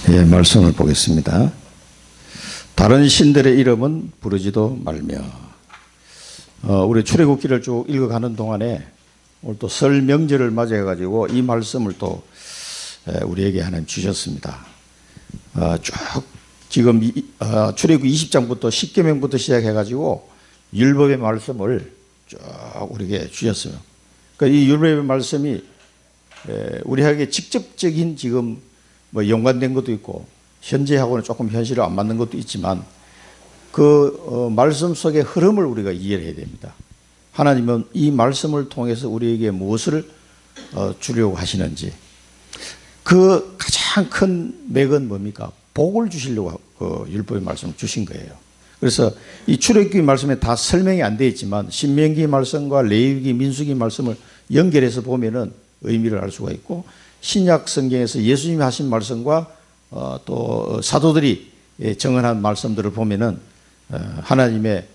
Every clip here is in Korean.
예, 말씀을 보겠습니다. 다른 신들의 이름은 부르지도 말며. 우리 출애굽기를 쭉 읽어가는 동안에 오늘 또 설 명절을 맞이해가지고 이 말씀을 또 우리에게 하나님 주셨습니다. 쭉 지금 출애굽기 20장부터 10계명부터 시작해가지고 율법의 말씀을 쭉 우리에게 주셨어요. 그러니까 이 율법의 말씀이 우리에게 직접적인 지금 뭐 연관된 것도 있고 현재하고는 조금 현실에 안 맞는 것도 있지만 그 말씀 속의 흐름을 우리가 이해를 해야 됩니다. 하나님은 이 말씀을 통해서 우리에게 무엇을 주려고 하시는지, 그 가장 큰 맥은 뭡니까? 복을 주시려고 그 율법의 말씀을 주신 거예요. 그래서 이 출애굽기 말씀에 다 설명이 안 되어 있지만 신명기 말씀과 레위기, 민수기 말씀을 연결해서 보면은 의미를 알 수가 있고, 신약 성경에서 예수님이 하신 말씀과 또 사도들이 정언한 말씀들을 보면은 하나님의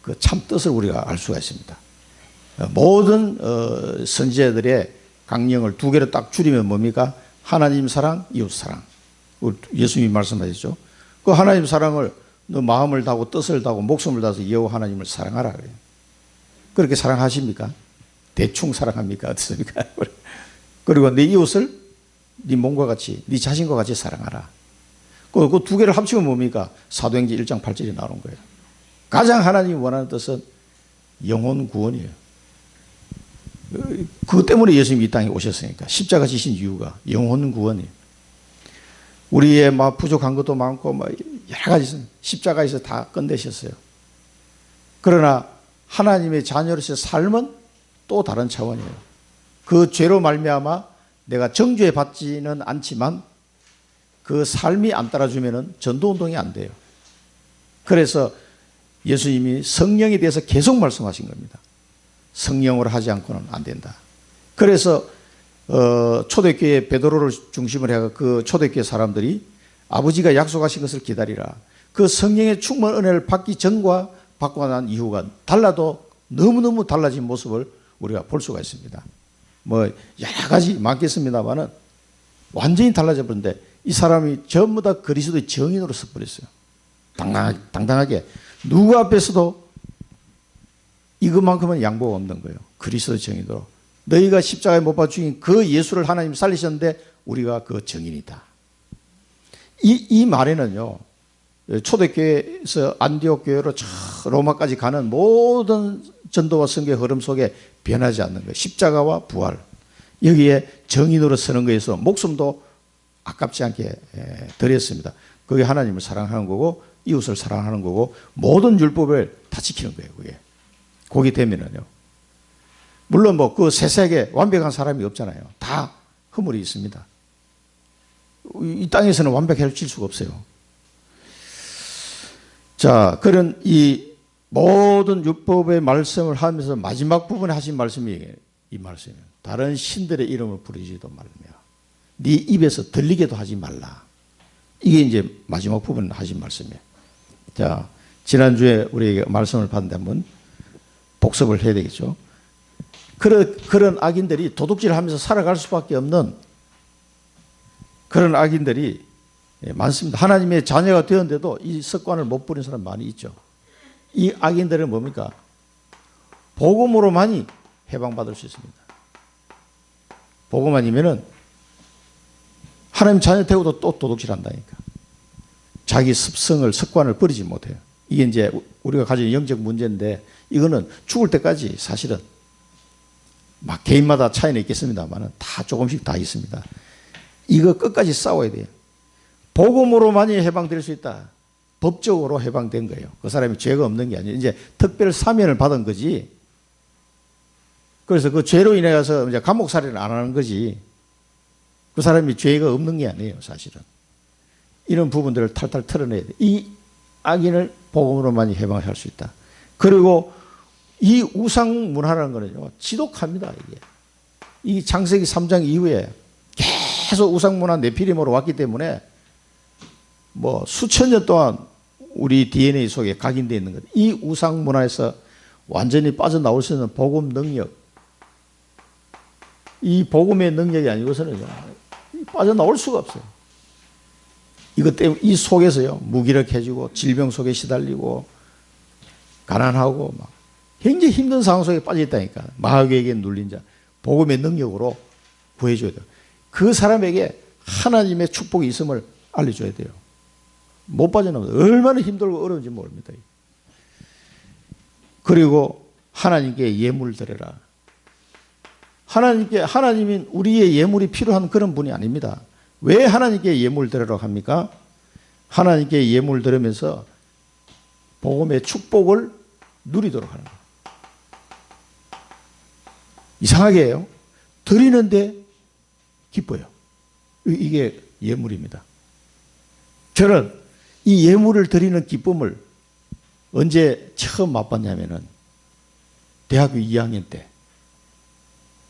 그 참 뜻을 우리가 알 수가 있습니다. 모든 선지자들의 강령을 두 개로 딱 줄이면 뭡니까? 하나님 사랑, 이웃 사랑. 예수님이 말씀하셨죠. 그 하나님 사랑을 너 마음을 다하고 뜻을 다하고 목숨을 다해서 여호와 하나님을 사랑하라 그래요. 그렇게 사랑하십니까? 대충 사랑합니까? 어떻습니까? 그리고 내 이웃을 네 몸과 같이, 네 자신과 같이 사랑하라. 그 두 개를 합치면 뭡니까? 사도행전 1장 8절에 나오는 거예요. 가장 하나님이 원하는 뜻은 영혼 구원이에요. 그것 때문에 예수님이 이 땅에 오셨으니까. 십자가 지신 이유가 영혼 구원이에요. 우리의 막 부족한 것도 많고 막 여러 가지 십자가에서 다 끝내셨어요. 그러나 하나님의 자녀로서의 삶은 또 다른 차원이에요. 그 죄로 말미암아 내가 정죄 받지는 않지만 그 삶이 안 따라주면은 전도운동이 안 돼요. 그래서 예수님이 성령에 대해서 계속 말씀하신 겁니다. 성령으로 하지 않고는 안 된다. 그래서 초대교회 베드로를 중심으로 해서 그 초대교회 사람들이 아버지가 약속하신 것을 기다리라. 그 성령의 충만 은혜를 받기 전과 받고 난 이후가 달라도 너무너무 달라진 모습을 우리가 볼 수가 있습니다. 뭐 여러 가지 많겠습니다만은 완전히 달라져 버렸는데 이 사람이 전부 다 그리스도의 정인으로 서버렸어요. 당당하게 누구 앞에서도 이것만큼은 양보가 없는 거예요. 그리스도의 정인으로 너희가 십자가에 못 박아 죽인 그 예수를 하나님 살리셨는데 우리가 그 정인이다. 이 말에는요, 초대교회에서 안디옥 교회로 로마까지 가는 모든 전도와 선교의 흐름 속에 변하지 않는 거예요. 십자가와 부활, 여기에 정인으로 서는 거에서 목숨도 아깝지 않게 드렸습니다. 그게 하나님을 사랑하는 거고 이웃을 사랑하는 거고 모든 율법을 다 지키는 거예요. 그게 거기 되면은요, 물론 뭐 그 세상에 완벽한 사람이 없잖아요. 다 허물이 있습니다. 이 땅에서는 완벽해질 수가 없어요. 자, 그런 이 모든 율법의 말씀을 하면서 마지막 부분에 하신 말씀이 이 말씀이에요. 다른 신들의 이름을 부르지도 말며 네 입에서 들리게도 하지 말라. 이게 이제 마지막 부분에 하신 말씀이에요. 자, 지난주에 우리에게 말씀을 받는데 한번 복습을 해야 되겠죠. 그런 악인들이 도둑질을 하면서 살아갈 수밖에 없는 그런 악인들이 많습니다. 하나님의 자녀가 되었는데도 이 습관을 못 버린 사람 많이 있죠. 이 악인들은 뭡니까? 복음으로만이 해방받을 수 있습니다. 복음 아니면은 하나님 자녀 되고도 또 도둑질 한다니까. 자기 습관을 버리지 못해요. 이게 이제 우리가 가진 영적 문제인데 이거는 죽을 때까지 사실은 막 개인마다 차이는 있겠습니다만 다 조금씩 다 있습니다. 이거 끝까지 싸워야 돼요. 복음으로만이 해방될 수 있다. 법적으로 해방된 거예요. 그 사람이 죄가 없는 게 아니에요. 이제 특별 사면을 받은 거지. 그래서 그 죄로 인해서 이제 감옥살이를 안 하는 거지. 그 사람이 죄가 없는 게 아니에요, 사실은. 이런 부분들을 탈탈 털어내야 돼. 이 악인을 복음으로만이 해방할 수 있다. 그리고 이 우상 문화라는 거는요, 지독합니다, 이게. 이 창세기 3장 이후에 계속 우상 문화 네피림으로 왔기 때문에 뭐 수천 년 동안 우리 DNA 속에 각인되어 있는 것. 이 우상 문화에서 완전히 빠져나올 수 있는 복음 능력. 이 복음의 능력이 아니고서는 빠져나올 수가 없어요. 이것 때문에 이 속에서요, 무기력해지고 질병 속에 시달리고 가난하고 막 굉장히 힘든 상황 속에 빠져 있다니까. 마귀에게 눌린 자, 복음의 능력으로 구해줘야 돼요. 그 사람에게 하나님의 축복이 있음을 알려줘야 돼요. 못 빠져나오면 얼마나 힘들고 어려운지 모릅니다. 그리고 하나님께 예물 드려라. 하나님이 우리의 예물이 필요한 그런 분이 아닙니다. 왜 하나님께 예물 드리라고 합니까? 하나님께 예물 드리면서 복음의 축복을 누리도록 하는 거예요. 이상하게 해요. 드리는데 기뻐요. 이게 예물입니다. 저는 이 예물을 드리는 기쁨을 언제 처음 맛봤냐면은 대학교 2학년 때,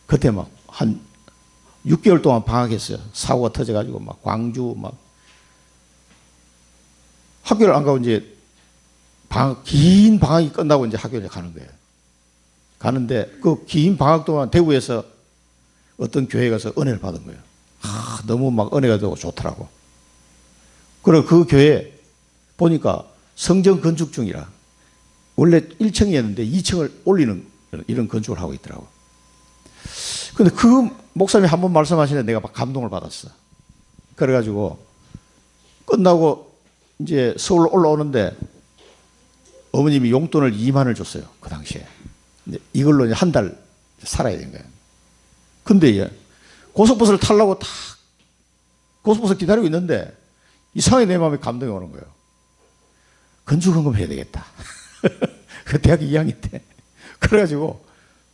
그때 막 한 6개월 동안 방학했어요. 사고가 터져가지고 막 광주 막 학교를 안 가고 이제 긴 방학이 끝나고 이제 학교를 가는 거예요. 가는데 그 긴 방학 동안 대구에서 어떤 교회에 가서 은혜를 받은 거예요. 너무 막 은혜가 되고 좋더라고. 그리고 그 교회 보니까 성전 건축 중이라 원래 1층이었는데 2층을 올리는 이런 건축을 하고 있더라고. 근데 그 목사님이 한 번 말씀하시는데 내가 막 감동을 받았어. 그래가지고 끝나고 이제 서울로 올라오는데 어머님이 용돈을 2만을 줬어요. 그 당시에. 이걸로 한 달 살아야 된 거예요. 근데 고속버스를 타려고 다 고속버스 기다리고 있는데 이상하게 내 마음에 감동이 오는 거예요. 건축헌금 해야 되겠다. 그 대학교 2학년 때. 그래가지고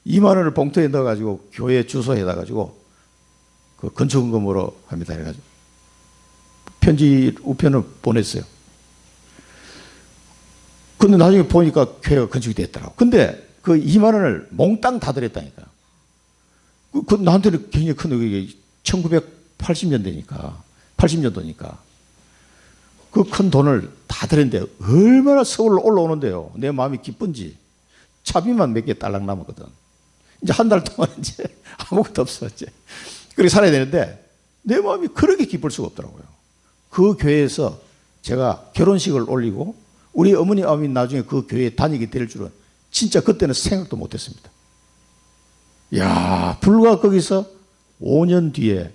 2만 원을 봉투에 넣어가지고 교회 주소에다 가지고 그 건축헌금으로 합니다. 해가지고 편지 우편을 보냈어요. 근데 나중에 보니까 교회가 건축이 됐더라고. 근데 그 2만 원을 몽땅 다 드렸다니까. 그 나한테는 굉장히 큰 의미. 1980년대니까 80년도니까 그 큰 돈을 다 드렸는데 얼마나 서울로 올라오는데요. 내 마음이 기쁜지 차비만 몇 개 딸랑 남았거든. 이제 한 달 동안 이제 아무것도 없어. 이제 그렇게 살아야 되는데 내 마음이 그렇게 기쁠 수가 없더라고요. 그 교회에서 제가 결혼식을 올리고 우리 어머니 아버지 나중에 그 교회에 다니게 될 줄은 진짜 그때는 생각도 못했습니다. 야, 불과 거기서 5년 뒤에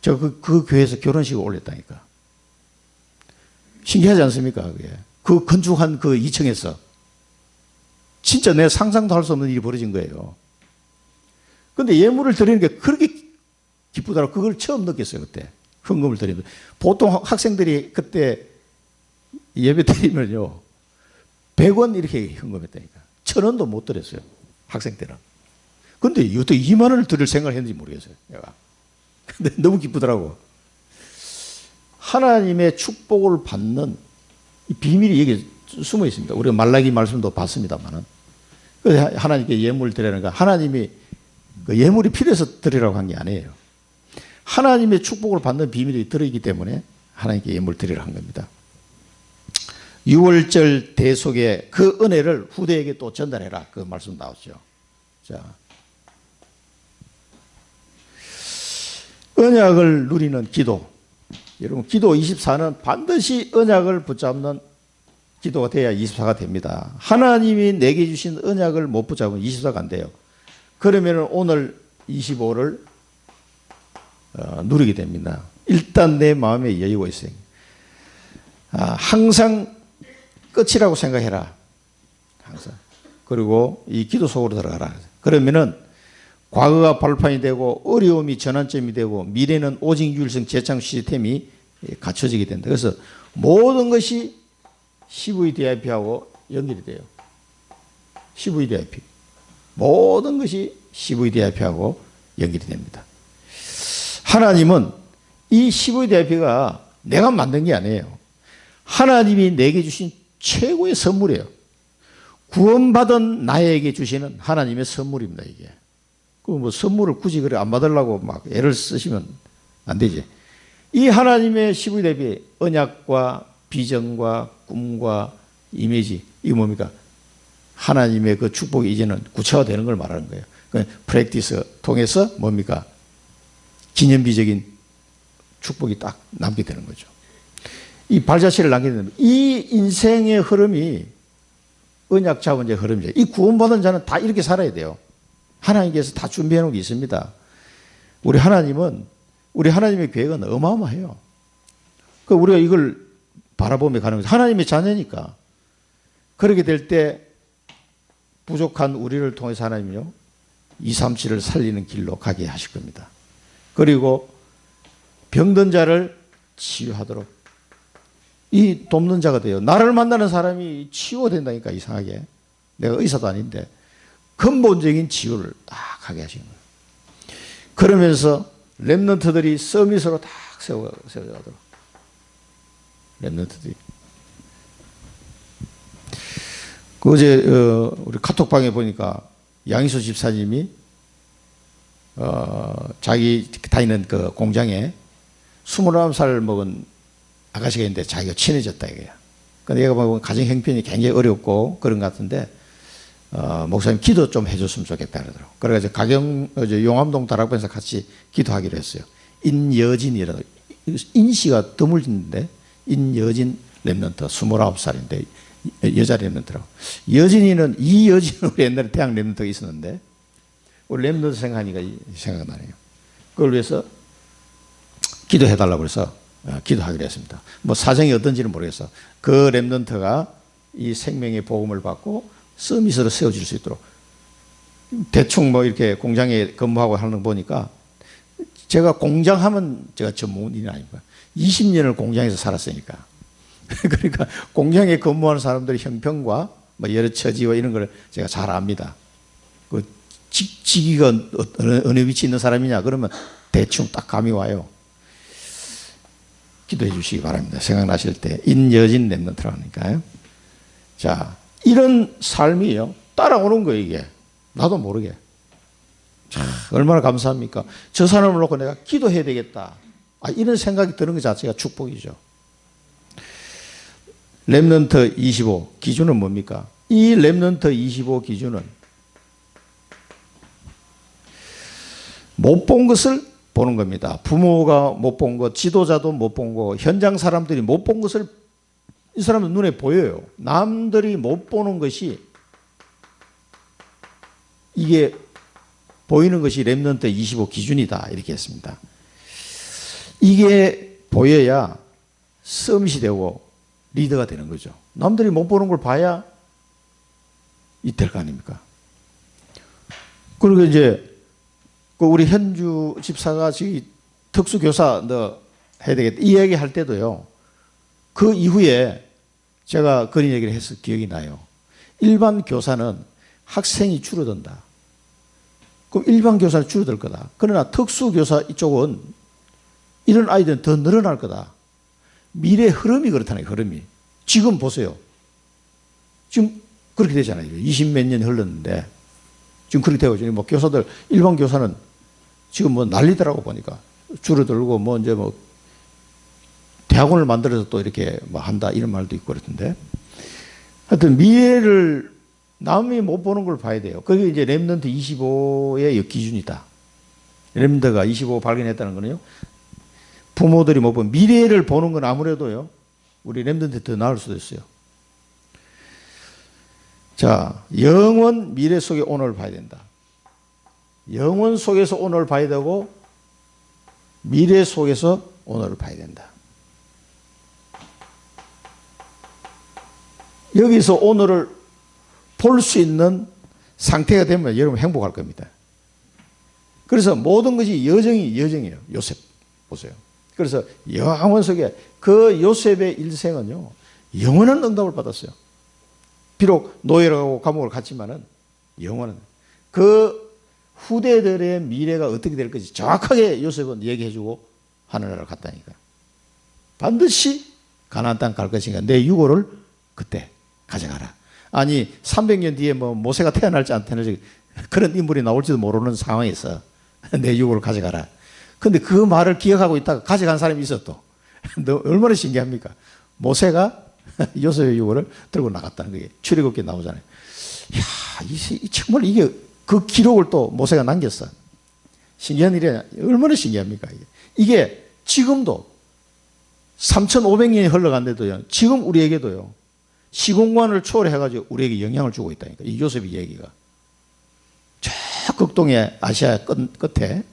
제가 그 교회에서 결혼식을 올렸다니까. 신기하지 않습니까? 그게. 그 건축한 그 2층에서 진짜 내 상상도 할 수 없는 일이 벌어진 거예요. 근데 예물을 드리는 게 그렇게 기쁘더라고. 그걸 처음 느꼈어요, 그때. 헌금을 드리는. 보통 학생들이 그때 예배 드리면요, 100원 이렇게 헌금했다니까. 1,000원도 못 드렸어요, 학생 때는. 근데 어떻게 2만 원을 드릴 생각을 했는지 모르겠어요, 내가. 근데 너무 기쁘더라고. 하나님의 축복을 받는 이 비밀이 여기 숨어 있습니다. 우리가 말라기 말씀도 봤습니다만은. 그래서 하나님께 예물 드리는 거, 하나님이 그 예물이 필요해서 드리라고 한 게 아니에요. 하나님의 축복을 받는 비밀이 들어있기 때문에 하나님께 예물 드리라고 한 겁니다. 6월절 대속의 그 은혜를 후대에게 또 전달해라. 그 말씀 나오죠. 자, 언약을 누리는 기도. 여러분, 기도 24는 반드시 언약을 붙잡는 기도가 돼야 24가 됩니다. 하나님이 내게 주신 언약을 못 붙잡으면 24가 안 돼요. 그러면 오늘 25를 누리게 됩니다. 일단 내 마음에 여유가 있어요. 항상 끝이라고 생각해라. 항상. 그리고 이 기도 속으로 들어가라. 그러면은 과거가 발판이 되고 어려움이 전환점이 되고 미래는 오직 유일성 재창 시스템이 갖춰지게 된다. 그래서 모든 것이 CVDIP하고 연결이 돼요. CVDIP. 모든 것이 CVDIP하고 연결이 됩니다. 하나님은 이 CVDIP가 내가 만든 게 아니에요. 하나님이 내게 주신 최고의 선물이에요. 구원받은 나에게 주시는 하나님의 선물입니다, 이게. 그 뭐 선물을 굳이 그래 안 받으려고 막 애를 쓰시면 안 되지. 이 하나님의 CVDIP, 언약과 비전과 꿈과 이미지, 이게 뭡니까? 하나님의 그 축복이 이제는 구체화되는 걸 말하는 거예요. 그 프랙티스 통해서 뭡니까? 기념비적인 축복이 딱 남게 되는 거죠. 이 발자취를 남기는 이 인생의 흐름이 언약 자원의 흐름이죠. 이 구원받은 자는 다 이렇게 살아야 돼요. 하나님께서 다 준비해 놓은 게 있습니다. 우리 하나님의 계획은 어마어마해요. 그 우리가 이걸 바라보며 가는 거죠. 하나님의 자녀니까. 그렇게 될 때 부족한 우리를 통해서 하나님이요 237을 살리는 길로 가게 하실 겁니다. 그리고 병든 자를 치유하도록 이 돕는 자가 돼요. 나를 만나는 사람이 치유된다니까 이상하게. 내가 의사도 아닌데 근본적인 치유를 딱 하게 하시는 거예요. 그러면서 렘넌트들이 서밋으로 딱 세워가도록. 렘넌트들이. 어제 우리 카톡방에 보니까 양희수 집사님이 자기 다니는 그 공장에 29살 먹은 아가씨가 있는데 자기가 친해졌다 이거야. 그러니까 얘가 보면 가정 형편이 굉장히 어렵고 그런 것 같은데 목사님 기도 좀 해줬으면 좋겠다 그러더라고. 그래가지고 용암동 다락방에서 같이 기도하기로 했어요. 인여진이라고 인씨가 드물진데 인여진 렘넌트 29살인데 여자 렘넌트라고. 여진이는 이여진은 우리 옛날에 태양 렘넌트가 있었는데 우리 렘넌트 생각하니까 생각나네요. 그걸 위해서 기도해달라고 해서 기도하기로 했습니다. 뭐 사정이 어떤지는 모르겠어. 그 렘넌트가 이 생명의 복음을 받고 서밋으로 세워질 수 있도록 대충 뭐 이렇게 공장에 근무하고 하는 거 보니까 제가 공장하면 제가 전문인이 아닙니다. 20년을 공장에서 살았으니까. 그러니까 공장에 근무하는 사람들의 형편과 뭐 여러 처지와 이런 걸 제가 잘 압니다. 그 직위가 어느 위치에 있는 사람이냐 그러면 대충 딱 감이 와요. 기도해 주시기 바랍니다. 생각나실 때 인여진 렘넌트라고 하니까요. 자, 이런 삶이요 따라오는 거예요. 이게 나도 모르게. 자, 얼마나 감사합니까? 저 사람을 놓고 내가 기도해야 되겠다. 이런 생각이 드는 것 자체가 축복이죠. 렘넌트 25 기준은 뭡니까? 이 렘넌트 25 기준은 못 본 것을 보는 겁니다. 부모가 못 본 것, 지도자도 못 본 것, 현장 사람들이 못 본 것을 이 사람은 눈에 보여요. 남들이 못 보는 것이 이게 보이는 것이 렘넌트 25 기준이다 이렇게 했습니다. 이게 보여야 서밋이 되고 리더가 되는 거죠. 남들이 못 보는 걸 봐야 될 거 아닙니까? 그리고 이제 우리 현주 집사가 지금 특수교사 너 해야 되겠다 이 얘기 할 때도요. 그 이후에 제가 그런 얘기를 해서 기억이 나요. 일반 교사는 학생이 줄어든다. 그럼 일반 교사는 줄어들 거다. 그러나 특수교사 이쪽은 이런 아이들은 더 늘어날 거다. 미래의 흐름이 그렇다는 거예요. 흐름이. 지금 보세요. 지금 그렇게 되잖아요. 20몇 년이 흘렀는데 지금 그렇게 되고 있죠. 뭐 교사들 일반 교사는 지금 뭐 난리더라고 보니까 줄어들고 뭐 이제 뭐 대학원을 만들어서 또 이렇게 뭐 한다 이런 말도 있고 그렇던데 하여튼 미래를 남이 못 보는 걸 봐야 돼요. 그게 이제 렘넌트 25의 기준이다. 렘넌트가 25 발견했다는 거는요. 부모들이 못 보는 미래를 보는 건 아무래도요. 우리 렘넌트 더 나을 수도 있어요. 자, 영원 미래 속의 오늘을 봐야 된다. 영원 속에서 오늘을 봐야 되고 미래 속에서 오늘을 봐야 된다. 여기서 오늘을 볼 수 있는 상태가 되면 여러분 행복할 겁니다. 그래서 모든 것이 여정이에요. 요셉 보세요. 그래서 영원 속에 그 요셉의 일생은요 영원한 응답을 받았어요. 비록 노예라고 감옥을 갔지만은 영원한 그 후대들의 미래가 어떻게 될 것인지 정확하게 요셉은 얘기해주고 하늘나라를 갔다니까. 반드시 가나안 땅 갈 것인가. 내 유고를 그때 가져가라. 아니 300년 뒤에 뭐 모세가 태어날지 안 태어날지 그런 인물이 나올지도 모르는 상황에서 내 유고를 가져가라. 근데 그 말을 기억하고 있다가 가져간 사람이 있어 또. 얼마나 신기합니까? 모세가 요셉의 유고를 들고 나갔다는 게 출애굽기에 나오잖아요. 이야, 정말 이게 그 기록을 또 모세가 남겼어. 신기한 일이야. 얼마나 신기합니까? 이게 지금도 3,500년이 흘러간데도요. 지금 우리에게도요. 시공간을 초월해가지고 우리에게 영향을 주고 있다니까. 이 요셉의 얘기가. 저 극동의 아시아 끝에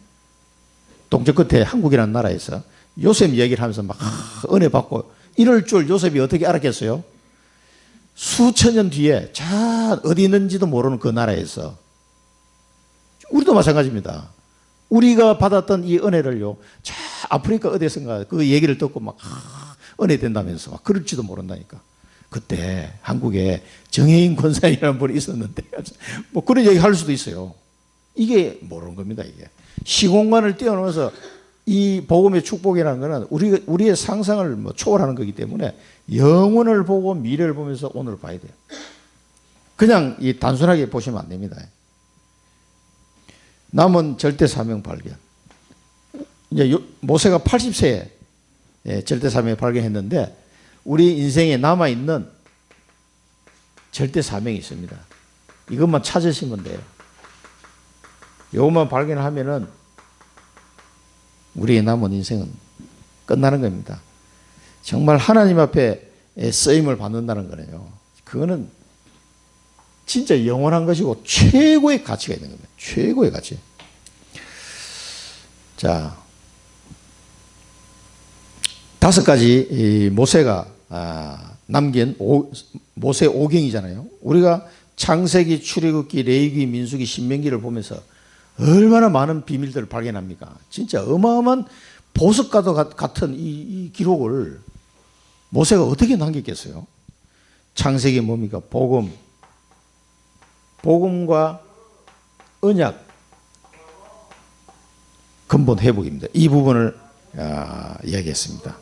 동쪽 끝에 한국이라는 나라에서 요셉 얘기를 하면서 막 은혜 받고 이럴 줄 요셉이 어떻게 알았겠어요? 수천 년 뒤에 저 어디 있는지도 모르는 그 나라에서 우리도 마찬가지입니다. 우리가 받았던 이 은혜를요, 저 아프리카 어디선가 그 얘기를 듣고 막 은혜 된다면서 막 그럴지도 모른다니까. 그때 한국에 정혜인 권사님이라는 분이 있었는데 뭐 그런 얘기 할 수도 있어요. 이게 모르는 겁니다. 이게 시공간을 뛰어넘어서 이 복음의 축복이라는 것은 우리의 상상을 뭐 초월하는 거기 때문에 영원을 보고 미래를 보면서 오늘을 봐야 돼요. 그냥 이 단순하게 보시면 안 됩니다. 남은 절대 사명 발견. 이제 모세가 80세에 절대 사명을 발견했는데 우리 인생에 남아 있는 절대 사명이 있습니다. 이것만 찾으시면 돼요. 이것만 발견하면은 우리의 남은 인생은 끝나는 겁니다. 정말 하나님 앞에 쓰임을 받는다는 거네요. 그거는 진짜 영원한 것이고 최고의 가치가 있는 겁니다. 최고의 가치. 자, 5가지 모세가 남긴 모세 오경이잖아요. 우리가 창세기, 출애굽기, 레위기, 민수기, 신명기를 보면서 얼마나 많은 비밀들을 발견합니까? 진짜 어마어마한 보석과도 같은 이 기록을 모세가 어떻게 남겼겠어요? 창세기 뭡니까? 복음과 언약 근본 회복입니다. 이 부분을 이야기했습니다.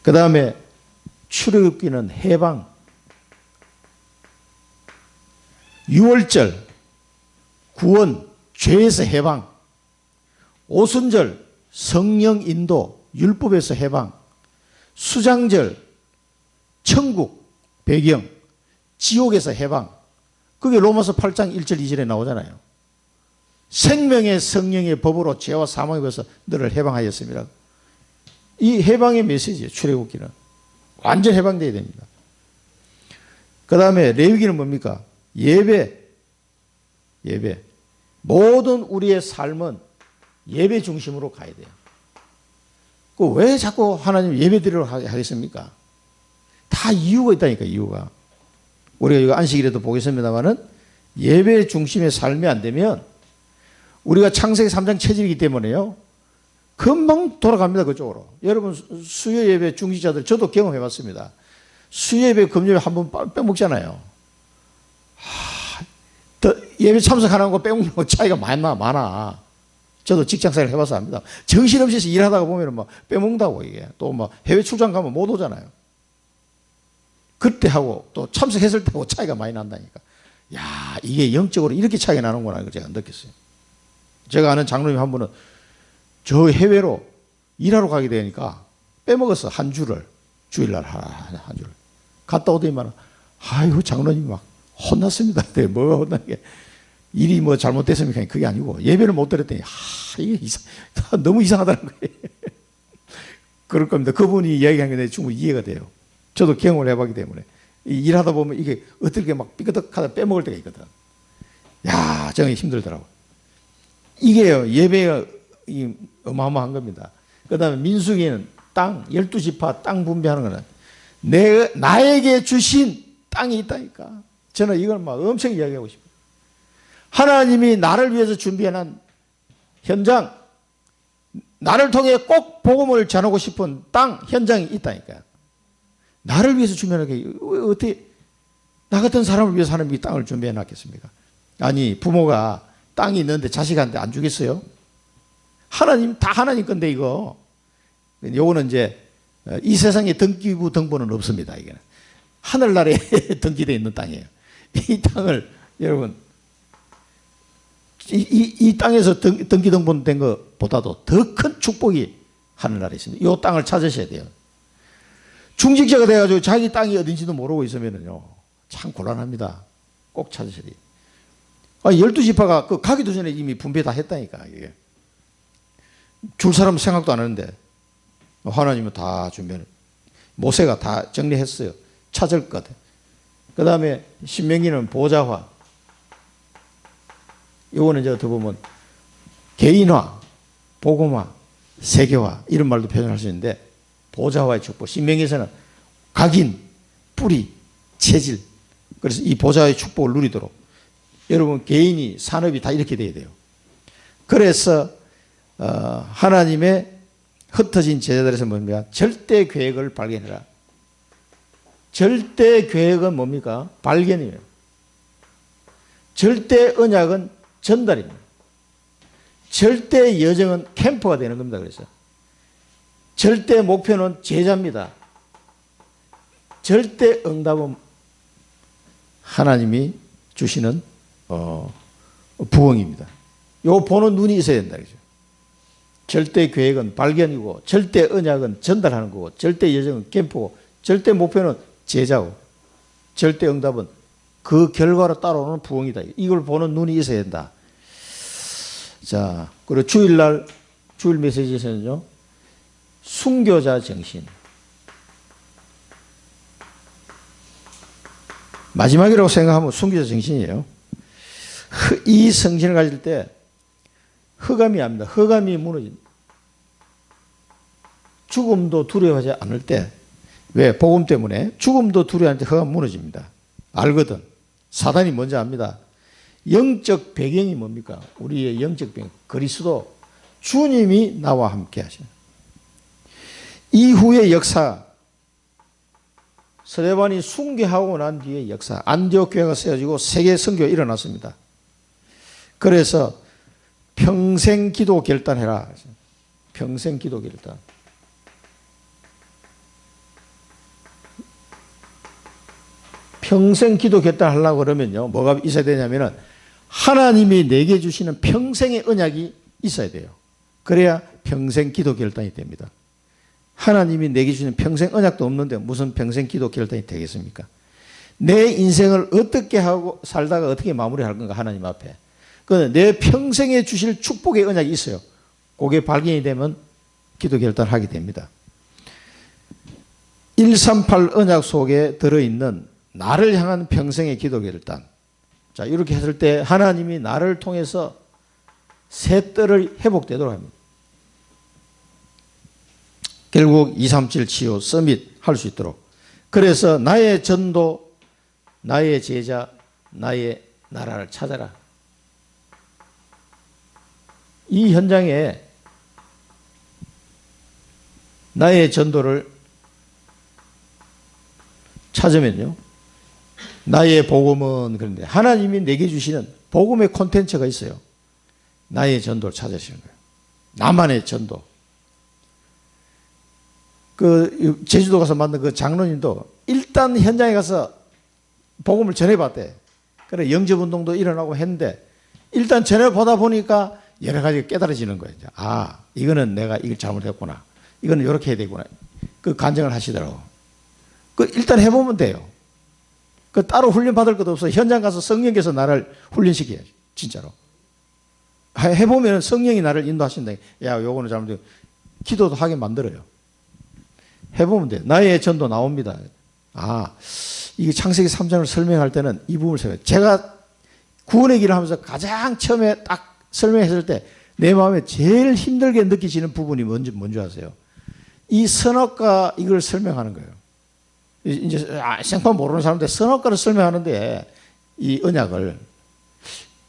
그 다음에 출애굽기는 해방, 유월절, 구원, 죄에서 해방, 오순절, 성령 인도, 율법에서 해방, 수장절, 천국, 배경, 지옥에서 해방. 그게 로마서 8장 1절 2절에 나오잖아요. 생명의 성령의 법으로 죄와 사망의 법에서 너를 해방하였습니다. 이 해방의 메시지예요. 출애굽기는 완전 해방되어야 됩니다. 그 다음에 레위기는 뭡니까? 예배. 모든 우리의 삶은 예배 중심으로 가야 돼요. 왜 자꾸 하나님 예배 드리러 하겠습니까? 다 이유가 있다니까. 이유가 우리가 이거 안식일에도 보겠습니다만은 예배 중심의 삶이 안 되면 우리가 창세기 3장 체질이기 때문에요. 금방 돌아갑니다. 그쪽으로. 여러분 수요 예배 중지자들 저도 경험해 봤습니다. 수요 예배 금요일 한번 빼먹잖아요. 예배 참석하는 거 빼먹는 거 차이가 많아. 저도 직장생활 해봐서 압니다. 정신없이 일하다가 보면 막 빼먹는다고 이게. 또 막 해외 출장 가면 못 오잖아요. 그때 하고 또 참석했을 때하고 차이가 많이 난다니까. 야, 이게 영적으로 이렇게 차이가 나는구나. 이걸 제가 느꼈어요. 제가 아는 장로님 한 분은 저 해외로 일하러 가게 되니까 빼먹었어. 한 주를. 주일날 한 주를. 갔다 오더니만 아이고 장로님 막 혼났습니다. 뭐가 혼난 게 일이 뭐 잘못됐습니까? 그게 아니고 예배를 못 드렸더니 이게 너무 이상하다는 거예요. 그럴 겁니다. 그분이 이야기한 게 충분히 이해가 돼요. 저도 경험을 해봤기 때문에 일하다 보면 이게 어떻게 막 삐끗하다 빼먹을 때가 있거든. 야, 정말 힘들더라고. 이게요, 예배가 어마어마한 겁니다. 그 다음에 민수기는 땅, 12지파 땅 분배하는 거는 나에게 주신 땅이 있다니까. 저는 이걸 막 엄청 이야기하고 싶어요. 하나님이 나를 위해서 준비해놓은 현장, 나를 통해 꼭 복음을 전하고 싶은 땅, 현장이 있다니까요. 나를 위해서 준비해놓은 게 어떻게 나 같은 사람을 위해서 하나님이 땅을 준비해놨겠습니까? 아니 부모가 땅이 있는데 자식한테 안 주겠어요? 하나님 다 하나님 건데 이거. 요거는 이제 이 세상에 등기부 등본은 없습니다. 이게는 하늘나라에 등기되어 있는 땅이에요. 이 땅을 여러분 이 땅에서 등기 등본 된 것보다도 더 큰 축복이 하늘나라에 있습니다. 이 땅을 찾으셔야 돼요. 중직자가 돼가지고 자기 땅이 어딘지도 모르고 있으면요 참 곤란합니다. 꼭 찾으셔야 돼요. 12지파가 가기도 전에 이미 분배 다 했다니까. 이게. 줄 사람 생각도 안 하는데 하나님은 다 준비해. 모세가 다 정리했어요. 찾을 것. 그 다음에 신명기는 보좌화. 요거는 이제 어떻게 보면 개인화, 복음화, 세계화 이런 말도 표현할 수 있는데 보좌화의 축복. 신명기에서는 각인, 뿌리, 체질. 그래서 이 보좌의 축복을 누리도록 여러분 개인이 산업이 다 이렇게 돼야 돼요. 그래서 하나님의 흩어진 제자들에서 뭡니까? 절대 계획을 발견해라. 절대 계획은 뭡니까? 발견이에요. 절대 언약은 전달입니다. 절대 여정은 캠퍼가 되는 겁니다. 그래서 절대 목표는 제자입니다. 절대 응답은 하나님이 주시는 부흥입니다. 요 보는 눈이 있어야 된다. 그죠? 절대 계획은 발견이고, 절대 언약은 전달하는 거고, 절대 여정은 캠프고, 절대 목표는 제자고, 절대 응답은 그 결과로 따라오는 부흥이다. 이걸 보는 눈이 있어야 된다. 자, 그리고 주일날, 주일 메시지에서는요, 순교자 정신. 마지막이라고 생각하면 순교자 정신이에요. 이 성신을 가질 때 흑암이 압니다. 흑암이 무너진다. 죽음도 두려워하지 않을 때, 왜? 복음 때문에 죽음도 두려워하는데 흑암 무너집니다. 알거든. 사단이 먼저 압니다. 영적 배경이 뭡니까? 우리의 영적 배경. 그리스도, 주님이 나와 함께 하시는. 이후의 역사, 스데반이 순교하고 난 뒤의 역사, 안디옥 교회가 세워지고 세계 선교가 일어났습니다. 그래서 평생 기도 결단해라. 평생 기도 결단. 평생 기도 결단하려고 그러면요, 뭐가 있어야 되냐면은 하나님이 내게 주시는 평생의 언약이 있어야 돼요. 그래야 평생 기도 결단이 됩니다. 하나님이 내게 주시는 평생 언약도 없는데 무슨 평생 기도 결단이 되겠습니까? 내 인생을 어떻게 하고 살다가 어떻게 마무리할 건가, 하나님 앞에. 내 평생에 주실 축복의 언약이 있어요. 그게 발견이 되면 기도 결단하게 됩니다. 138 언약 속에 들어있는 나를 향한 평생의 기도 결단. 자, 이렇게 했을 때 하나님이 나를 통해서 새 뜰을 회복되도록 합니다. 결국 237 치유 서밋 할 수 있도록. 그래서 나의 전도, 나의 제자, 나의 나라를 찾아라. 이 현장에 나의 전도를 찾으면요, 나의 복음은, 그런데 하나님이 내게 주시는 복음의 콘텐츠가 있어요. 나의 전도를 찾으시는 거예요. 나만의 전도. 그 제주도 가서 만난 그 장로님도 일단 현장에 가서 복음을 전해봤대. 그래 영접운동도 일어나고 했는데 일단 전해보다 보니까 여러 가지가 깨달아지는 거예요. 아, 이거는 내가 이걸 잘못했구나. 이거는 이렇게 해야 되구나. 그 간증을 하시더라고. 그 일단 해보면 돼요. 그 따로 훈련 받을 것도 없어. 현장 가서 성령께서 나를 훈련시켜야지. 진짜로. 해보면 성령이 나를 인도하신다. 야, 요거는 잘못되고 기도도 하게 만들어요. 해보면 돼요. 나의 전도 나옵니다. 아, 이게 창세기 3장을 설명할 때는 이 부분을 설명해요. 제가 구원의 길을 하면서 가장 처음에 딱 설명했을 때 내 마음에 제일 힘들게 느끼시는 부분이 뭔지 아세요? 이 선악과 이걸 설명하는 거예요. 이제 생판 모르는 사람들 선악과를 설명하는데 이 언약을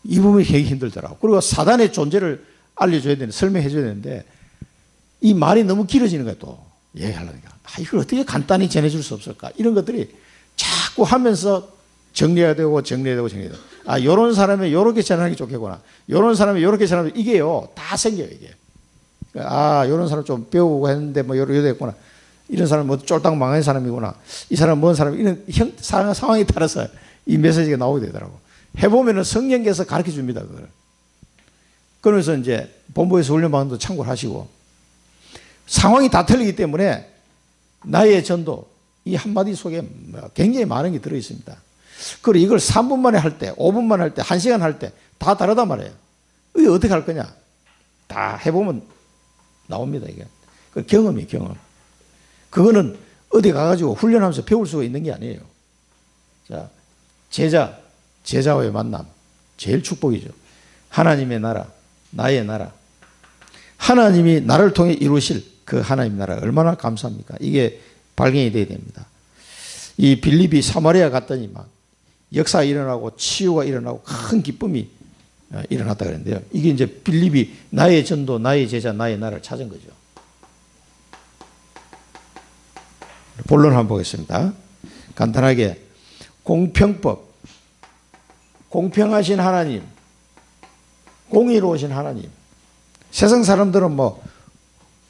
이 부분이 되게 힘들더라고. 그리고 사단의 존재를 알려줘야 되는데, 설명해줘야 되는데 이 말이 너무 길어지는 거예요. 또 얘기하려니까 이걸 어떻게 간단히 전해줄 수 없을까? 이런 것들이 자꾸 하면서 정리해야 되고 정리해야 되고 정리해야 되고, 아, 요런 사람이 요렇게 전하는 게 좋겠구나, 요런 사람이 요렇게 전하는 게, 이게요 다 생겨요. 이게, 아, 요런 사람 좀 배우고 했는데 뭐 요렇게 됐구나, 이런 사람 뭐 쫄딱 망한 사람이구나, 이 사람 뭔 사람, 이런 상황에 따라서 이 메시지가 나오게 되더라고. 해보면은 성령께서 가르쳐 줍니다, 그걸. 그러면서 이제 본부에서 훈련받는 것도 참고를 하시고, 상황이 다 틀리기 때문에 나의 전도, 이 한마디 속에 굉장히 많은 게 들어있습니다. 그리고 이걸 3분 만에 할 때, 5분 만에 할 때, 1시간 할 때 다 다르단 말이에요. 이게 어떻게 할 거냐? 다 해보면 나옵니다, 이게. 그 경험이에요, 경험. 그거는 어디 가가지고 훈련하면서 배울 수가 있는 게 아니에요. 자, 제자와의 만남. 제일 축복이죠. 하나님의 나라, 나의 나라. 하나님이 나를 통해 이루실 그 하나님 나라 얼마나 감사합니까? 이게 발견이 돼야 됩니다. 이 빌립이 사마리아 갔더니 막 역사가 일어나고 치유가 일어나고 큰 기쁨이 일어났다 그랬는데요. 이게 이제 빌립이 나의 전도, 나의 제자, 나의 나라를 찾은 거죠. 본론 한번 보겠습니다. 간단하게 공평법, 공평하신 하나님, 공의로우신 하나님. 세상 사람들은 뭐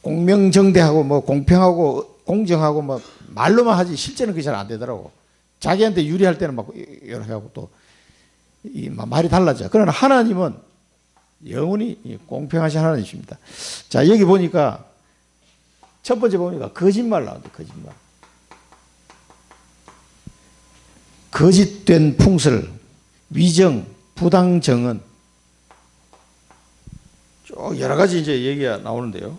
공명정대하고 뭐 공평하고 공정하고 뭐 말로만 하지 실제는 그게 잘 안 되더라고. 자기한테 유리할 때는 막 이렇게 하고 또 이 말이 달라져. 그러나 하나님은 영원히 공평하신 하나님이십니다. 자, 여기 보니까 첫 번째 보니까 거짓말 나온다. 거짓말. 거짓된 풍설, 위정, 부당정언. 쭉 여러 가지 이제 얘기가 나오는데요.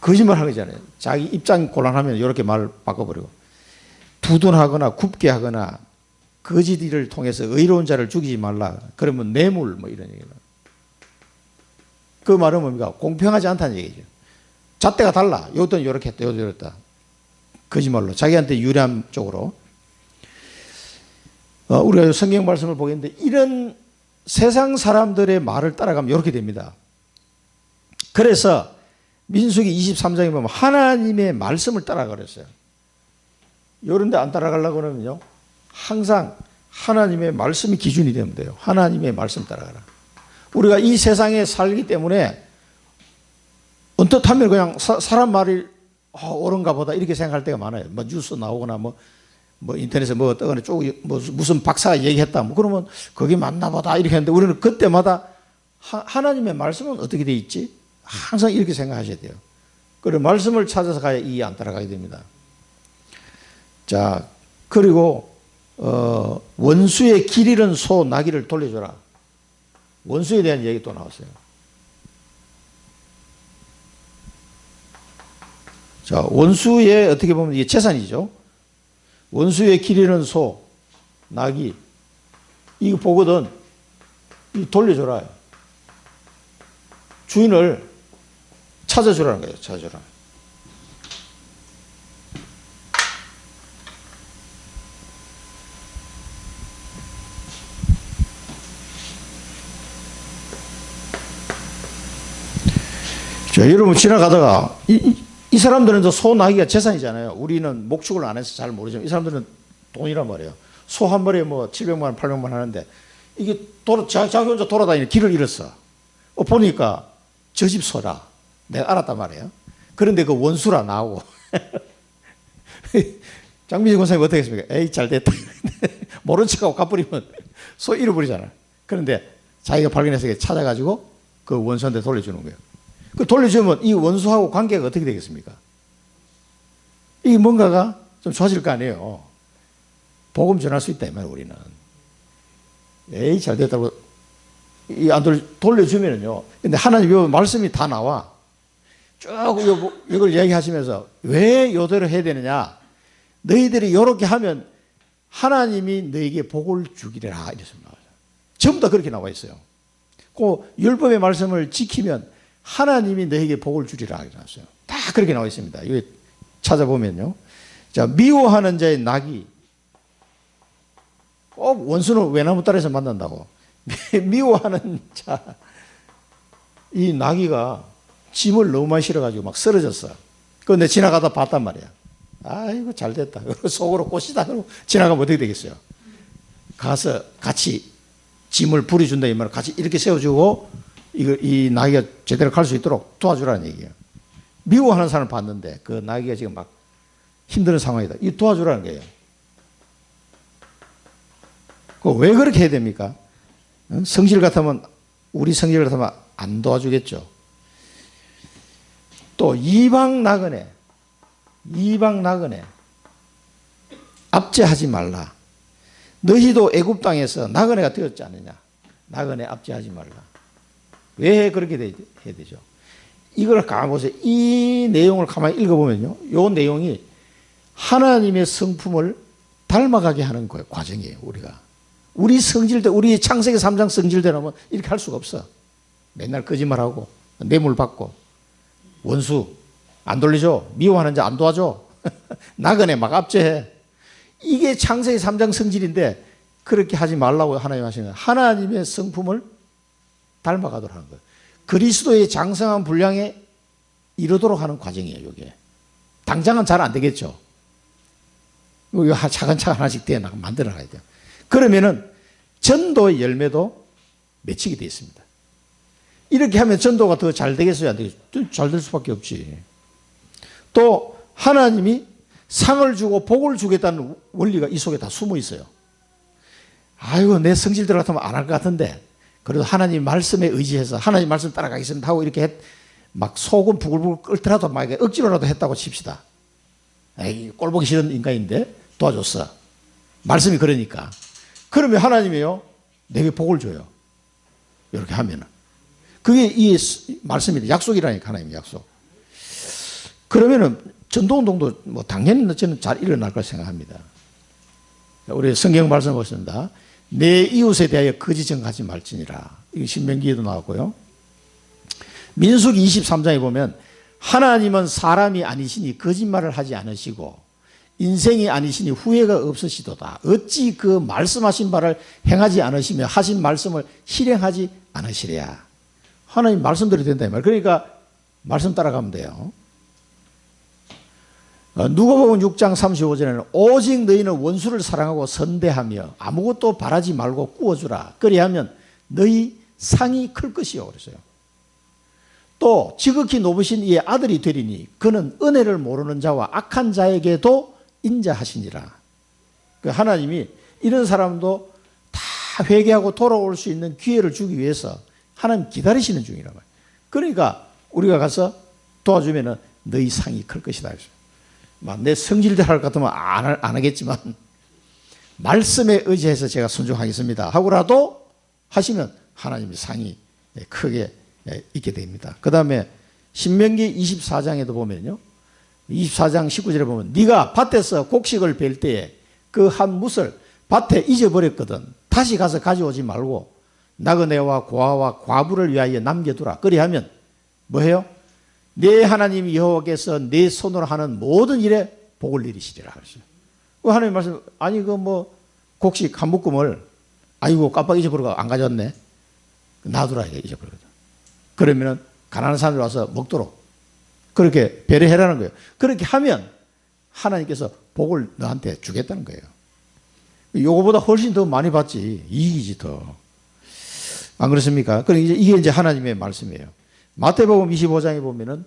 거짓말 하는 거잖아요. 자기 입장 곤란하면 이렇게 말을 바꿔버리고. 두둔하거나 굽게 하거나 거짓 일을 통해서 의로운 자를 죽이지 말라. 그러면 뇌물 뭐 이런 얘기가. 그 말은 뭡니까? 공평하지 않다는 얘기죠. 잣대가 달라. 요것도 이렇게 했다. 요것도 이렇다. 거짓말로. 자기한테 유리한 쪽으로. 우리가 성경 말씀을 보겠는데 이런 세상 사람들의 말을 따라가면 이렇게 됩니다. 그래서 민수기 23장에 보면 하나님의 말씀을 따라가 그랬어요. 이런 데 안 따라가려고 그러면요. 항상 하나님의 말씀이 기준이 되면 돼요. 하나님의 말씀 따라가라. 우리가 이 세상에 살기 때문에 언뜻 하면 그냥 사람 말이 옳은가 보다 이렇게 생각할 때가 많아요. 뭐 뉴스 나오거나 뭐 인터넷에 뭐 떠거나 무슨 박사가 얘기했다. 뭐 그러면 그게 맞나 보다 이렇게 했는데 우리는 그때마다 하나님의 말씀은 어떻게 돼 있지? 항상 이렇게 생각하셔야 돼요. 그리고 말씀을 찾아서 가야 이 안 따라가게 됩니다. 자, 그리고 원수의 길 잃은 소 나귀를 돌려줘라. 원수에 대한 얘기 또 나왔어요. 자, 원수의 어떻게 보면 이게 재산이죠. 원수의 길 잃은 소, 나귀 이거 보거든 이 돌려줘라. 주인을 찾아주라는 거예요. 찾아주라. 자, 여러분 지나가다가 이 사람들은 소, 나귀가 재산이잖아요. 우리는 목축을 안 해서 잘 모르지만 이 사람들은 돈이란 말이에요. 소 한 마리에 뭐 700만 원, 800만 원 하는데 이게 자기 혼자 돌아다니는 길을 잃었어. 보니까 저 집 소라. 내가 알았단 말이에요. 그런데 그 원수라 나오고. 장민식 권사님 어떻게 했습니까? 에이, 잘 됐다. 모른 척하고 가버리면 소 잃어버리잖아. 그런데 자기가 발견해서 찾아가지고 그 원수한테 돌려주는 거예요. 그 돌려주면 이 원수하고 관계가 어떻게 되겠습니까? 이게 뭔가가 좀 좋아질 거 아니에요. 복음 전할 수 있다, 이 말이에요, 우리는. 에이, 잘 됐다고. 안 돌려주면은요. 근데 하나님 요 말씀이 다 나와. 쭉 이걸 얘기하시면서 왜 요대로 해야 되느냐. 너희들이 요렇게 하면 하나님이 너에게 복을 주기라. 이래서 나와요. 전부 다 그렇게 나와 있어요. 그 율법의 말씀을 지키면 하나님이 너에게 복을 주리라. 이렇게 나왔어요. 다 그렇게 나와 있습니다. 이거 찾아보면요. 자, 미워하는 자의 낙이 꼭 원수는 외나무 딸에서 만난다고. 미워하는 자, 이 나귀가 짐을 너무 많이 실어가지고 막 쓰러졌어. 그런데 지나가다 봤단 말이야. 아이고, 잘 됐다. 속으로 꽃이다. 그러고 지나가면 어떻게 되겠어요? 가서 같이 짐을 부려준다. 이 말을 같이 이렇게 세워주고 이 나귀가 제대로 갈 수 있도록 도와주라는 얘기예요. 미워하는 사람을 봤는데 그 나귀가 지금 막 힘든 상황이다. 이 도와주라는 거예요. 왜 그렇게 해야 됩니까? 성질 같으면, 우리 성질 같으면 안 도와주겠죠. 또 이방 나그네 압제하지 말라. 너희도 애굽 땅에서 나그네가 되었지 않느냐. 나그네 압제하지 말라. 왜 그렇게 해야 되죠? 이걸 가만히 보세요. 이 내용을 가만히 읽어보면요. 이 내용이 하나님의 성품을 닮아가게 하는 거예요. 과정이에요. 우리가. 우리 성질대로, 우리 창세기 3장 성질대로 하면 이렇게 할 수가 없어. 맨날 거짓말하고 뇌물 받고 원수 안 돌려줘. 미워하는 자 안 도와줘. 나그네 막 압제해. 이게 창세기 3장 성질인데 그렇게 하지 말라고 하나님 하시는 거예요. 하나님의 성품을 닮아가도록 하는 거예요. 그리스도의 장성한 분량에 이르도록 하는 과정이에요. 이게. 당장은 잘 안 되겠죠. 이거 차근차근 하나씩 떼어나가 만들어 가야 돼요. 그러면은 전도의 열매도 맺히게 되어 있습니다. 이렇게 하면 전도가 더 잘 되겠어요? 안 되겠어요? 잘 될 수밖에 없지. 또 하나님이 상을 주고 복을 주겠다는 원리가 이 속에 다 숨어 있어요. 아이고 내 성질대로 같으면 안 할 것 같은데 그래도 하나님 말씀에 의지해서 하나님 말씀 따라가겠습니다 하고 이렇게 막 속은 부글부글 끓더라도 막 억지로라도 했다고 칩시다. 에이, 꼴보기 싫은 인간인데 도와줬어. 말씀이 그러니까. 그러면 하나님이요 내게 복을 줘요. 이렇게 하면은. 그게 이 말씀이 약속이라니까 하나님 약속. 그러면은 전도운동도 뭐 당연히 저는 잘 일어날 걸 생각합니다. 우리 성경 말씀 보겠습니다. 내 이웃에 대하여 거짓 증거하지 말지니라. 이거 신명기에도 나왔고요. 민수기 23장에 보면 하나님은 사람이 아니시니 거짓말을 하지 않으시고 인생이 아니시니 후회가 없으시도다. 어찌 그 말씀하신 바를 행하지 않으시며 하신 말씀을 실행하지 않으시랴. 하나님 말씀대로 된다 이 말. 그러니까 말씀 따라가면 돼요. 누가복음 6장 35절에는 오직 너희는 원수를 사랑하고 선대하며 아무것도 바라지 말고 꾸어주라. 그리하면 너희 상이 클 것이요. 그랬어요. 또 지극히 높으신 이의 아들이 되리니 그는 은혜를 모르는 자와 악한 자에게도 인자하시니라. 하나님이 이런 사람도 다 회개하고 돌아올 수 있는 기회를 주기 위해서 하나님 기다리시는 중이라고. 그러니까 우리가 가서 도와주면 너희 상이 클 것이다. 내 성질대로 할 것 같으면 안 하겠지만 말씀에 의지해서 제가 순종하겠습니다 하고라도 하시면 하나님의 상이 크게 있게 됩니다. 그 다음에 신명기 24장에도 보면요. 24장 19절에 보면 네가 밭에서 곡식을 벨 때에 그 한 뭇을 밭에 잊어버렸거든. 다시 가서 가져오지 말고 나그네와 고아와 과부를 위하여 남겨두라. 그리하면 뭐해요? 내 하나님 여호와께서 내 손으로 하는 모든 일에 복을 내리시리라. 그 하나님 말씀 아니 그 뭐 곡식 한 묶음을 아이고 깜빡 잊어버리고 안 가져왔네. 놔두라 잊어버리거든. 그러면은 가난한 사람들 와서 먹도록 그렇게 배려해라는 거예요. 그렇게 하면 하나님께서 복을 너한테 주겠다는 거예요. 요거보다 훨씬 더 많이 받지. 이익이지 더. 안 그렇습니까? 그러니까 이게 이제 하나님의 말씀이에요. 마태복음 25장에 보면은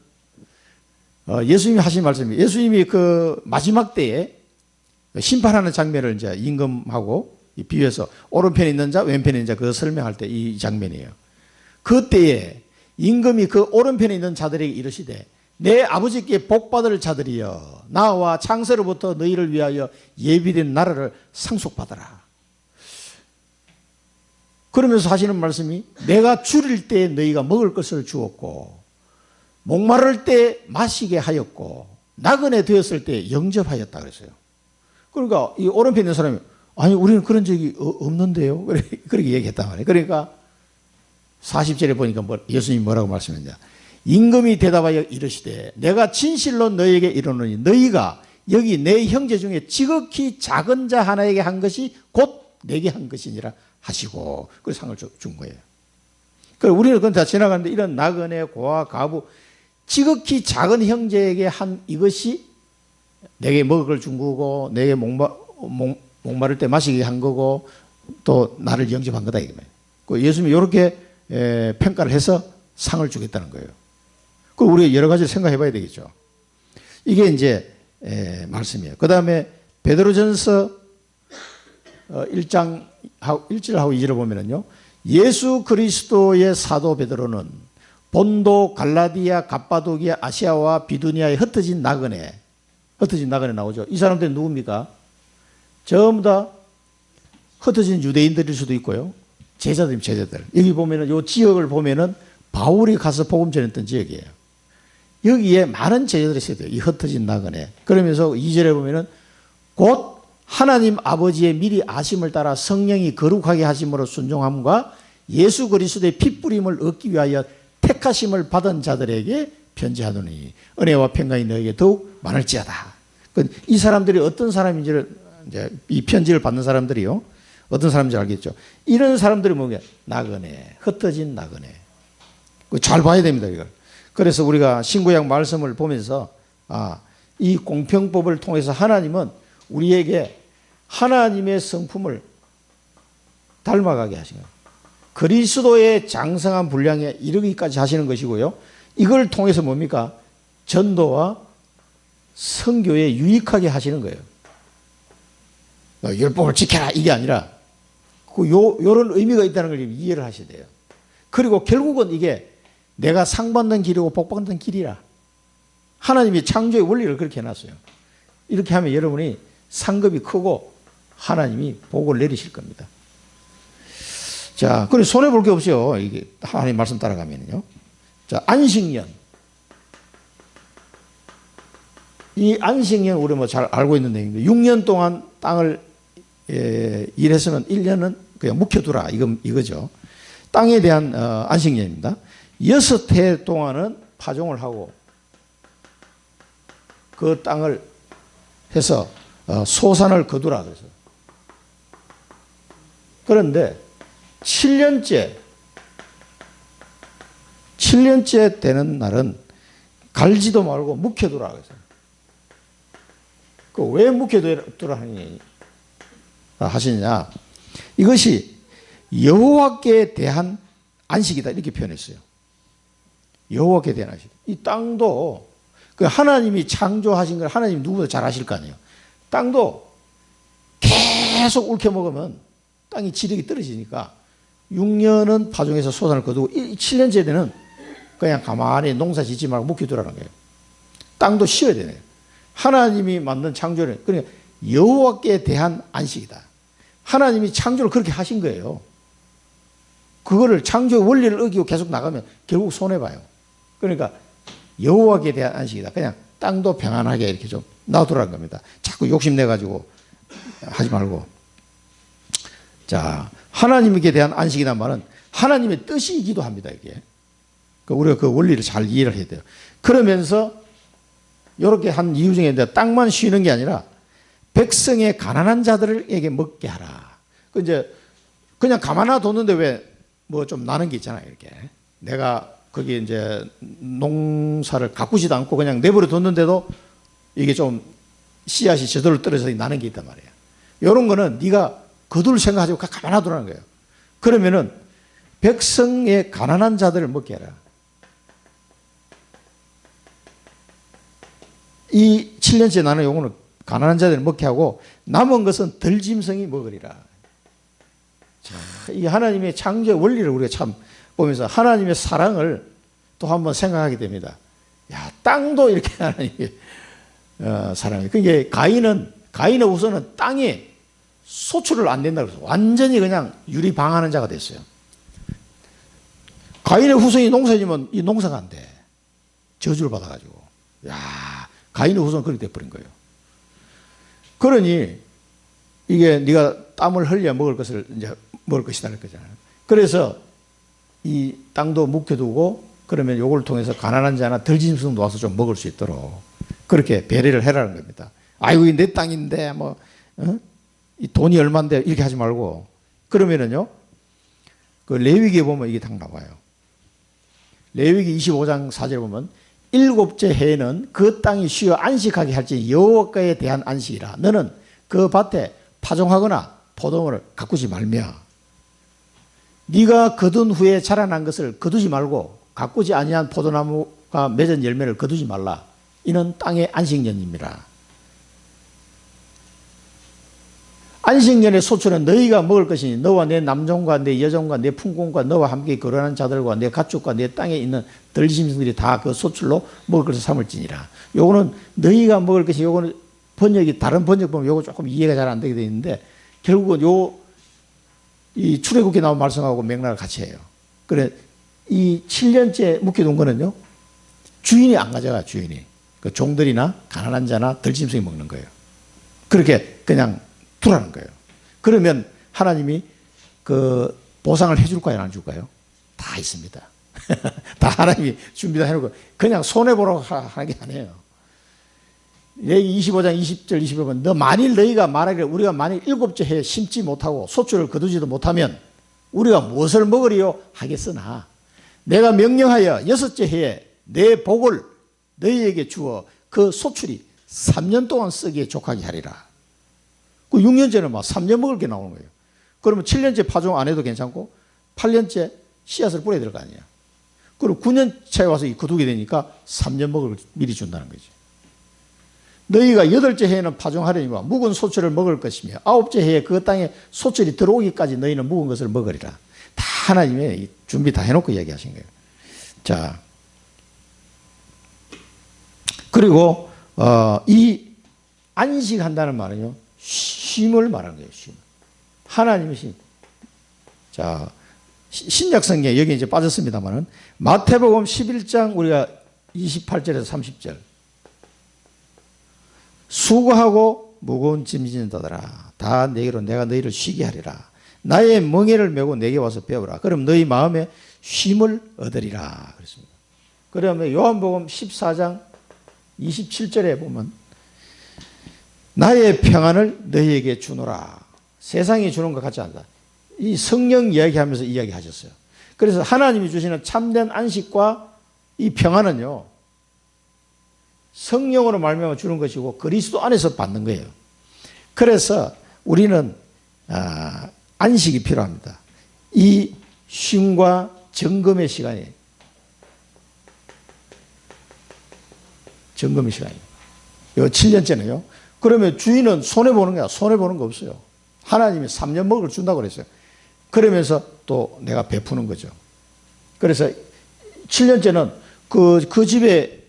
예수님이 하신 말씀이에요. 예수님이 그 마지막 때에 심판하는 장면을 이제 임금하고 비유해서 오른편에 있는 자, 왼편에 있는 자 그거 설명할 때 이 장면이에요. 그때에 임금이 그 오른편에 있는 자들에게 이르시되 내 아버지께 복받을 자들이여 나와 창세로부터 너희를 위하여 예비된 나라를 상속받아라. 그러면서 하시는 말씀이 내가 줄일 때 너희가 먹을 것을 주었고 목마를 때 마시게 하였고 나그네 되었을 때 영접하였다 그랬어요. 그러니까 이 오른편에 있는 사람이 아니 우리는 그런 적이 없는데요. 그렇게 얘기했단 말이에요. 그러니까 40절에 보니까 예수님이 뭐라고 말씀했냐. 임금이 대답하여 이르시되 내가 진실로 너희에게 이르노니 너희가 여기 내 형제 중에 지극히 작은 자 하나에게 한 것이 곧 내게 한 것이니라 하시고 그 상을 준 거예요. 그래서 우리는 그건 다 지나가는데 이런 나그네 고아 가부 지극히 작은 형제에게 한 이것이 내게 먹을 걸 준 거고 내게 목마를 때 마시게 한 거고 또 나를 영접한 거다 이거예요. 예수님이 이렇게 평가를 해서 상을 주겠다는 거예요. 그 우리가 여러 가지를 생각해 봐야 되겠죠. 이게 이제 말씀이에요. 그 다음에 베드로전서 1장 1절하고 2절을 보면은요. 예수 그리스도의 사도 베드로는 본도, 갈라디아, 갑바도기아, 아시아와 비두니아에 흩어진 나그네 나오죠. 이 사람들은 누굽니까? 전부 다 흩어진 유대인들일 수도 있고요. 제자들. 여기 보면은 요 지역을 보면은 바울이 가서 복음 전했던 지역이에요. 여기에 많은 제자들이 있어야 돼요. 이 흩어진 나그네. 그러면서 2절에 보면은 곧 하나님 아버지의 미리 아심을 따라 성령이 거룩하게 하심으로 순종함과 예수 그리스도의 핏부림을 얻기 위하여 택하심을 받은 자들에게 편지하노니 은혜와 평강이 너에게 더욱 많을지어다. 이 사람들이 어떤 사람인지를 이제 이 편지를 받는 사람들이요. 어떤 사람인지 알겠죠. 이런 사람들이 뭐냐? 나그네, 흩어진 나그네. 잘 봐야 됩니다, 이걸. 그래서 우리가 신구약 말씀을 보면서 이 공평법을 통해서 하나님은 우리에게 하나님의 성품을 닮아가게 하신 거예요. 그리스도의 장성한 분량에 이르기까지 하시는 것이고요. 이걸 통해서 뭡니까? 전도와 선교에 유익하게 하시는 거예요. 율법을 지켜라 이게 아니라 요런 의미가 있다는 걸 이해를 하셔야 돼요. 그리고 결국은 이게 내가 상 받는 길이고 복 받는 길이라. 하나님이 창조의 원리를 그렇게 해놨어요. 이렇게 하면 여러분이 상급이 크고 하나님이 복을 내리실 겁니다. 자, 그리고 손해볼 게 없어요. 이게 하나님 말씀 따라가면요. 자, 안식년. 이 안식년 우리 뭐 잘 알고 있는 내용인데 6년 동안 땅을 일했으면 1년은 그냥 묵혀두라 이거죠. 땅에 대한 안식년입니다. 6해 동안은 파종을 하고 그 땅을 해서 소산을 거두라 그래서. 그런데 7년째 되는 날은 갈지도 말고 묵혀두라 그래서. 그 왜 묵혀두라 하시느냐? 이것이 여호와께 대한 안식이다 이렇게 표현했어요. 여호와께 대한 안식. 이 땅도 그 하나님이 창조하신 걸 하나님 누구보다 잘 아실 거 아니에요. 땅도 계속 옳게 먹으면 땅이 지력이 떨어지니까 6년은 파종해서 소산을 거두고 7년째 되는 그냥 가만히 농사 짓지 말고 묵혀두라는 거예요. 땅도 쉬어야 되네요. 하나님이 만든 창조는 그러니까 여호와께 대한 안식이다. 하나님이 창조를 그렇게 하신 거예요. 그거를 창조의 원리를 어기고 계속 나가면 결국 손해봐요. 그러니까 여호와께 대한 안식이다. 그냥 땅도 평안하게 이렇게 좀 놔두라는 겁니다. 자꾸 욕심내가지고 하지 말고. 자, 하나님께 대한 안식이란 말은 하나님의 뜻이기도 합니다. 이게. 우리가 그 원리를 잘 이해를 해야 돼요. 그러면서 이렇게 한 이유 중에 땅만 쉬는 게 아니라 백성의 가난한 자들에게 먹게 하라. 그 이제 그냥 가만 놔뒀는데 왜 뭐 좀 나는 게 있잖아요. 이렇게 내가 거기 이제 농사를 가꾸지도 않고 그냥 내버려 뒀는데도 이게 좀 씨앗이 제대로 떨어져서 나는 게 있단 말이에요. 이런 거는 네가 거둘 생각하지 말고 가만 놔두라는 거예요. 그러면은 백성의 가난한 자들을 먹게 해라. 이 7년째 나는 요거는 가난한 자들을 먹게 하고 남은 것은 덜짐승이 먹으리라. 자, 이 하나님의 창조의 원리를 우리가 참 보면서 하나님의 사랑을 또 한번 생각하게 됩니다. 야, 땅도 이렇게 하나님의 사랑해. 그게 가인의 우선은 땅에 소출을 안 된다고 해서 완전히 그냥 유리방하는 자가 됐어요. 가인의 후손이 농사지면 이 농사가 안 돼. 저주를 받아가지고. 야, 가인의 후손은 그렇게 돼버린 거예요. 그러니 이게 네가 땀을 흘려 먹을 것을 이제 먹을 것이다 할 거잖아요. 그래서 이 땅도 묵혀두고 그러면 요걸 통해서 가난한 자나 덜짐승도 와서 좀 먹을 수 있도록 그렇게 배려를 해라는 겁니다. 아이고 내 땅인데 뭐 이 돈이 얼마인데 이렇게 하지 말고 그러면은요 그 레위기에 보면 이게 딱 나와요. 레위기 25장 4절에 보면 일곱째 해에는 그 땅이 쉬어 안식하게 할지 여호와께 대한 안식이라. 너는 그 밭에 파종하거나 포도원을 가꾸지 말며 네가 거둔 후에 자라난 것을 거두지 말고 가꾸지 아니한 포도나무가 맺은 열매를 거두지 말라. 이는 땅의 안식년입니다. 안식년의 소출은 너희가 먹을 것이니 너와 내 남종과 내 여종과 내 품공과 너와 함께 거론한 자들과 내 가축과 내 땅에 있는 들짐승들이 다 그 소출로 먹을 것을 삼을지니라. 요거는 너희가 먹을 것이 요거는 번역이 다른 번역 보면 요거 조금 이해가 잘 안 되게 되어 있는데 결국은 이 출애굽기에 나온 말씀하고 맥락을 같이 해요. 그래 이 7년째 묵혀둔 거는요 주인이 안 가져가. 주인이. 그 종들이나 가난한 자나 들짐승이 먹는 거예요. 그렇게 그냥 두라는 거예요. 그러면 하나님이 그 보상을 해줄까요, 안 줄까요? 다 있습니다. 다 하나님이 준비다 해놓고 그냥 손해보라고 하는 게 아니에요. 여기 25장 20절 21번 너 만일 너희가 말하기를 우리가 만일 7째 해에 심지 못하고 소출을 거두지도 못하면 우리가 무엇을 먹으리요 하겠으나 내가 명령하여 6째 해에 내 복을 너희에게 주어 그 소출이 3년 동안 쓰기에 족하게 하리라. 그 6년째는 막 3년 먹을 게 나오는 거예요. 그러면 7년째 파종 안 해도 괜찮고 8년째 씨앗을 뿌려야 될 거 아니에요. 그리고 9년차에 와서 거두게 되니까 3년 먹을 걸 미리 준다는 거죠. 너희가 8째 해에는 파종하려니와 묵은 소출을 먹을 것이며 9째 해에 그 땅에 소출이 들어오기까지 너희는 묵은 것을 먹으리라. 다 하나님의 준비 다 해놓고 얘기하신 거예요. 자, 그리고 이 안식한다는 말은요, 쉼을 말하는 거예요. 쉼. 하나님의 쉼. 자, 신약 성경에 여기 이제 빠졌습니다만은 마태복음 11장 우리가 28절에서 30절. 수고하고 무거운 짐 지는 자들아 다 내게로 내가 너희를 쉬게 하리라. 나의 멍에를 메고 내게 와서 배우라. 그럼 너희 마음에 쉼을 얻으리라. 그렇습니다. 그러면 요한복음 14장 27절에 보면 나의 평안을 너희에게 주노라. 세상이 주는 것 같지 않다. 이 성령 이야기하면서 이야기하셨어요. 그래서 하나님이 주시는 참된 안식과 이 평안은요, 성령으로 말미암아 주는 것이고 그리스도 안에서 받는 거예요. 그래서 우리는 안식이 필요합니다. 이 쉼과 점검의 시간이 점검의 시간이에요. 요 7년째는요. 그러면 주인은 손해보는 게 손해보는 거 없어요. 하나님이 3년 먹을 걸 준다고 그랬어요. 그러면서 또 내가 베푸는 거죠. 그래서 7년째는 그 집에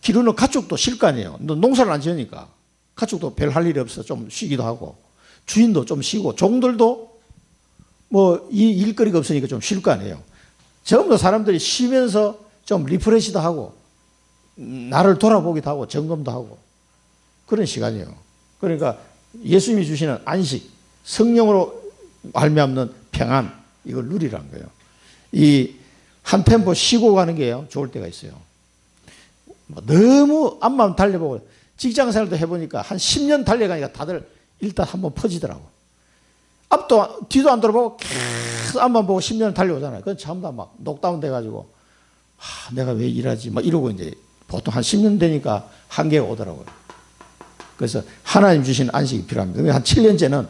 기르는 가축도 쉴 거 아니에요. 농사를 안 지으니까. 가축도 별 할 일이 없어. 좀 쉬기도 하고. 주인도 좀 쉬고. 종들도 뭐 이 일거리가 없으니까 좀 쉴 거 아니에요. 전부 다 사람들이 쉬면서 좀 리프레시도 하고, 나를 돌아보기도 하고, 점검도 하고. 그런 시간이에요. 그러니까 예수님이 주시는 안식, 성령으로 말미암는 평안, 이걸 누리라는 거예요. 이 한 템포 쉬고 가는 게요, 좋을 때가 있어요. 너무 앞만 달려보고 직장 생활도 해보니까 한 10년 달려가니까 다들 일단 한번 퍼지더라고. 앞도 뒤도 안 돌아보고 계속 앞만 보고 10년 달려오잖아요. 그건 전부 다 막 녹다운 돼가지고 내가 왜 일하지 막 이러고 이제 보통 한 10년 되니까 한계가 오더라고요. 그래서 하나님 주신 안식이 필요합니다. 한 7년째는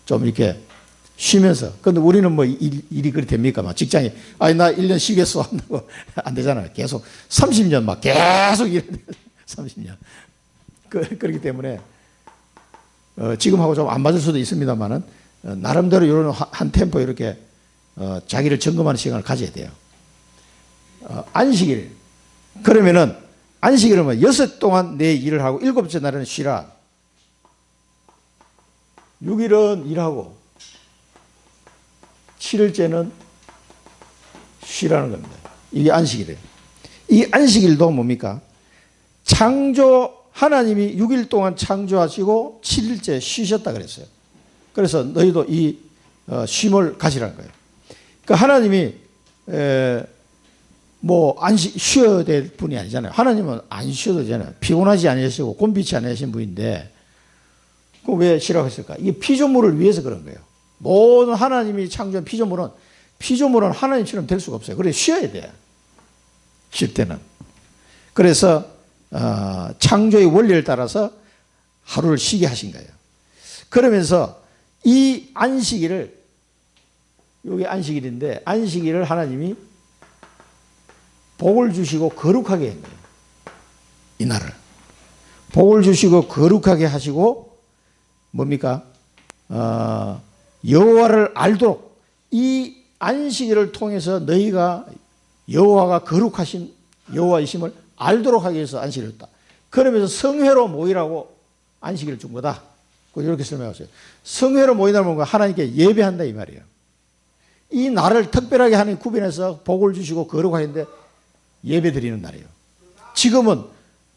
좀 이렇게 쉬면서. 근데 우리는 뭐 일이 그리 됩니까? 막 직장에, 나 1년 쉬겠어. 한다고 안 되잖아요. 계속 30년 막 계속 일해야 돼요. 30년. 그렇기 때문에, 지금하고 좀 안 맞을 수도 있습니다만은, 나름대로 이런 한 템포 이렇게, 자기를 점검하는 시간을 가져야 돼요. 안식일. 그러면은, 안식일은 뭐 6일 동안 내 일을 하고 7째 날에는 쉬라. 6일은 일하고, 7일째는 쉬라는 겁니다. 이게 안식일이에요. 이 안식일도 뭡니까? 하나님이 6일 동안 창조하시고 7일째 쉬셨다 그랬어요. 그래서 너희도 이 쉼을 가지라는 거예요. 그러니까 하나님이 쉬어야 될 분이 아니잖아요. 하나님은 안 쉬어도 되잖아요. 피곤하지 않으시고 곤비치 않으신 분인데 그 왜 쉬라고 했을까? 이게 피조물을 위해서 그런 거예요. 모든 하나님이 창조한 피조물은 하나님처럼 될 수가 없어요. 그래서 쉬어야 돼요. 쉴 때는. 그래서 창조의 원리를 따라서 하루를 쉬게 하신 거예요. 그러면서 이 안식일을, 이게 안식일인데 안식일을 하나님이 복을 주시고 거룩하게 한 거예요. 이 날을. 복을 주시고 거룩하게 하시고 뭡니까? 여호와를 알도록, 이 안식일을 통해서 너희가 여호와가 거룩하신 여호와이심을 알도록 하기 위해서 안식일을 했다. 그러면서 성회로 모이라고 안식일을 준 거다. 이렇게 설명하세요. 성회로 모이다는 뭔가 하나님께 예배한다 이 말이에요. 이 날을 특별하게 하나님 구별해서 복을 주시고 거룩하는데 예배 드리는 날이에요. 지금은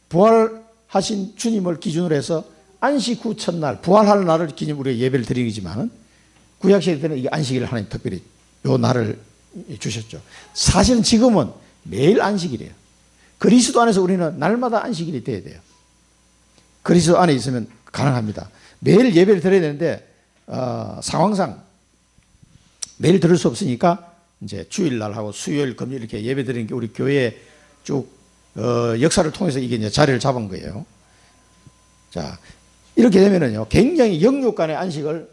부활하신 주님을 기준으로 해서 안식 후 첫날 부활할 날을 기념으로 예배를 드리지만 구약시대 때는 이 안식일을 하나님 특별히 요 날을 주셨죠. 사실은 지금은 매일 안식일이에요. 그리스도 안에서 우리는 날마다 안식일이 돼야 돼요. 그리스도 안에 있으면 가능합니다. 매일 예배를 드려야 되는데 상황상 매일 들을 수 없으니까 이제 주일날하고 수요일, 금요일 이렇게 예배 드리는 게 우리 교회의 쭉 역사를 통해서 이게 이제 자리를 잡은 거예요. 자, 이렇게 되면은요, 굉장히 영육 간의 안식을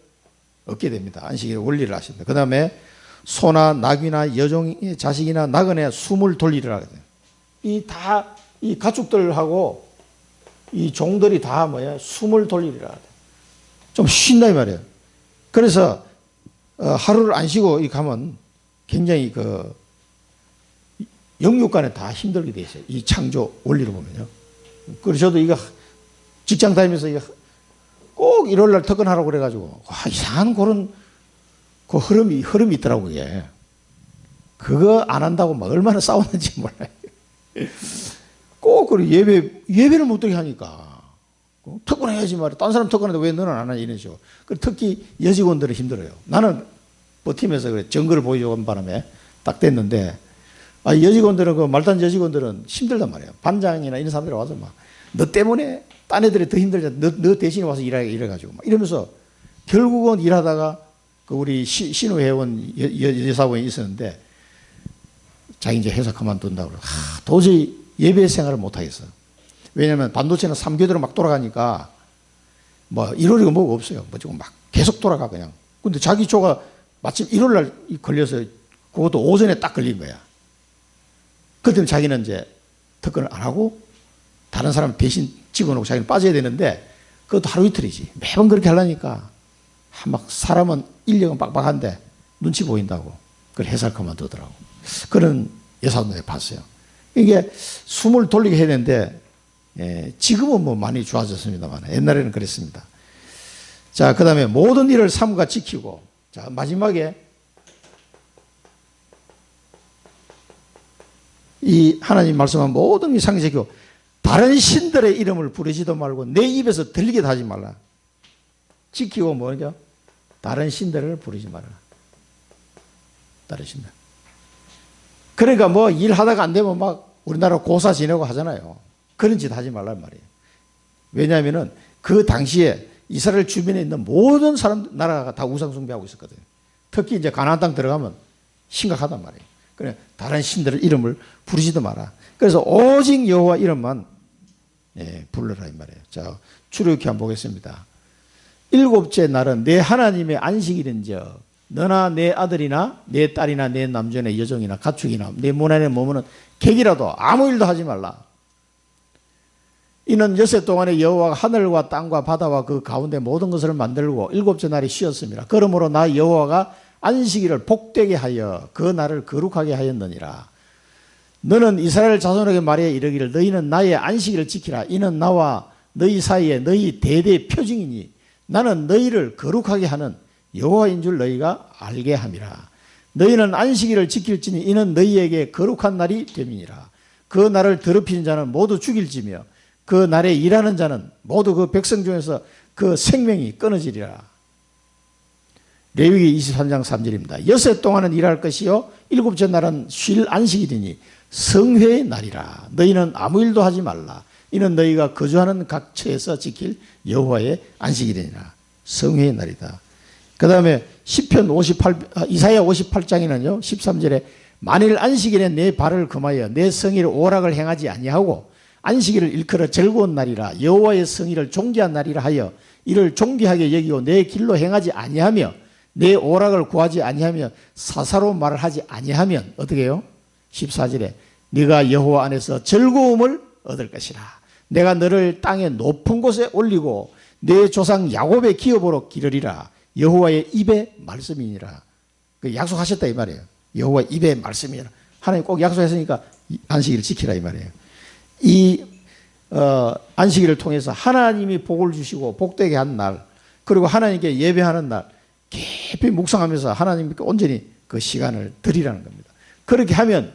얻게 됩니다. 안식일의 원리를 아십니다. 그 다음에 소나 낙이나 여종의 자식이나 나그네 숨을 돌리리라 하거든요. 이 가축들하고 이 종들이 다 뭐야? 숨을 돌리리라 하거든요. 좀 쉰다 이 말이에요. 그래서 하루를 안 쉬고 가면 굉장히 영육간에 다 힘들게 돼 있어요. 이 창조 원리로 보면요. 그래서 저도 이거 직장 다니면서 이거 꼭 일요일날 특근하라고 그래가지고 이상한 그런 그 흐름이 있더라고요. 이게. 그거 안 한다고 막 얼마나 싸웠는지 몰라요. 꼭 그 예배를 못 드게 하니까 특근해야지 말이야. 딴 사람 특근하는데 왜 너는 안 하냐 이런 식으로. 특히 여직원들은 힘들어요. 나는 버티면서 그래 정글을 보여주는 바람에 딱 됐는데 여직원들은 말단 여직원들은 힘들단 말이에요. 반장이나 이런 사람들이 와서 막 너 때문에 딴 애들이 더 힘들잖아. 너 대신에 와서 이래가지고 막 이러면서 결국은 일하다가 우리 신우회원 여사원이 있었는데 자기 이제 회사 그만둔다고 그러고 도저히 예배 생활을 못 하겠어. 왜냐하면 반도체는 3교대로 막 돌아가니까 뭐 일요일이고 뭐가 없어요. 뭐 막 계속 돌아가 그냥. 근데 자기 조가 마침 일요일날 걸려서 그것도 오전에 딱 걸린 거야. 그때는 자기는 이제 특근을 안 하고 다른 사람 대신 집어넣고 자기는 빠져야 되는데 그것도 하루 이틀이지. 매번 그렇게 하려니까 막 사람은 인력은 빡빡한데 눈치 보인다고 그걸 회사를 그만두더라고. 그런 여사분들 봤어요. 이게 숨을 돌리게 해야 되는데 지금은 뭐 많이 좋아졌습니다만 옛날에는 그랬습니다. 자, 그 다음에 모든 일을 삼가 지키고 자, 마지막에 이 하나님 말씀한 모든 일 상기시키고 다른 신들의 이름을 부르지도 말고 내 입에서 들리게 하지 말라. 지키고 뭐죠? 다른 신들을 부르지 말라. 다른 신들. 그러니까 뭐 일하다가 안 되면 막 우리나라 고사 지내고 하잖아요. 그런 짓 하지 말란 말이에요. 왜냐하면은 그 당시에 이스라엘 주변에 있는 모든 나라가 다 우상 숭배하고 있었거든요. 특히 이제 가나안 땅 들어가면 심각하단 말이에요. 그래 다른 신들의 이름을 부르지도 마라. 그래서 오직 여호와 이름만 불러라 이 말이에요. 자, 출애굽기 한번 보겠습니다. 일곱째 날은 내 하나님의 안식일인즉 너나 내 아들이나 내 딸이나 내 남자나 여종이나 가축이나 내 문 안에 머무는 객이라도 아무 일도 하지 말라. 이는 엿새 동안에 여호와가 하늘과 땅과 바다와 그 가운데 모든 것을 만들고 일곱째 날이 쉬었습니다. 그러므로 나 여호와가 안식일을 복되게 하여 그 날을 거룩하게 하였느니라. 너는 이스라엘 자손에게 말해 이르기를 너희는 나의 안식일을 지키라. 이는 나와 너희 사이에 너희 대대의 표징이니 나는 너희를 거룩하게 하는 여호와인 줄 너희가 알게 함이라. 너희는 안식일을 지킬지니 이는 너희에게 거룩한 날이 됨이니라. 그 날을 더럽히는 자는 모두 죽일지며 그 날에 일하는 자는 모두 그 백성 중에서 그 생명이 끊어지리라. 레위기 23장 3절입니다. 엿새 동안은 일할 것이요 일곱째 날은 쉴 안식일이니 성회의 날이라. 너희는 아무 일도 하지 말라. 이는 너희가 거주하는 각 처에서 지킬 여호와의 안식일이니라. 성회의 날이다. 그 다음에 이사야 58장에는요 13절에 만일 안식일에 내 발을 금하여 내 성일을 오락을 행하지 아니하고 안식일을 일컬어 즐거운 날이라 여호와의 성일을 존귀한 날이라 하여 이를 존귀하게 여기고 내 길로 행하지 아니하며 내 오락을 구하지 아니하며 사사로운 말을 하지 아니하면 어떻게 해요? 14절에 네가 여호와 안에서 즐거움을 얻을 것이라. 내가 너를 땅의 높은 곳에 올리고 내 조상 야곱의 기업으로 기르리라. 여호와의 입의 말씀이니라. 약속하셨다 이 말이에요. 여호와의 입의 말씀이니라. 하나님 꼭 약속했으니까 안식일을 지키라 이 말이에요. 이 안식일을 통해서 하나님이 복을 주시고 복되게 한 날, 그리고 하나님께 예배하는 날 깊이 묵상하면서 하나님께 온전히 그 시간을 드리라는 겁니다. 그렇게 하면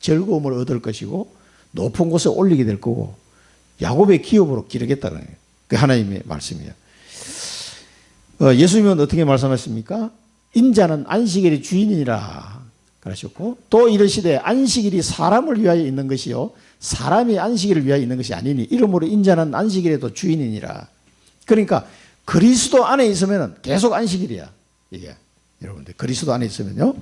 즐거움을 얻을 것이고 높은 곳에 올리게 될 거고 야곱의 기업으로 기르겠다는 거예요. 그 하나님의 말씀이에요. 예수님은 어떻게 말씀하십니까? 인자는 안식일의 주인이라 그러셨고 또 이르시되 안식일이 사람을 위하여 있는 것이요 사람이 안식일을 위하여 있는 것이 아니니 이러므로 인자는 안식일에도 주인이니라. 그러니까 그리스도 안에 있으면 계속 안식일이야. 이게 여러분들 그리스도 안에 있으면요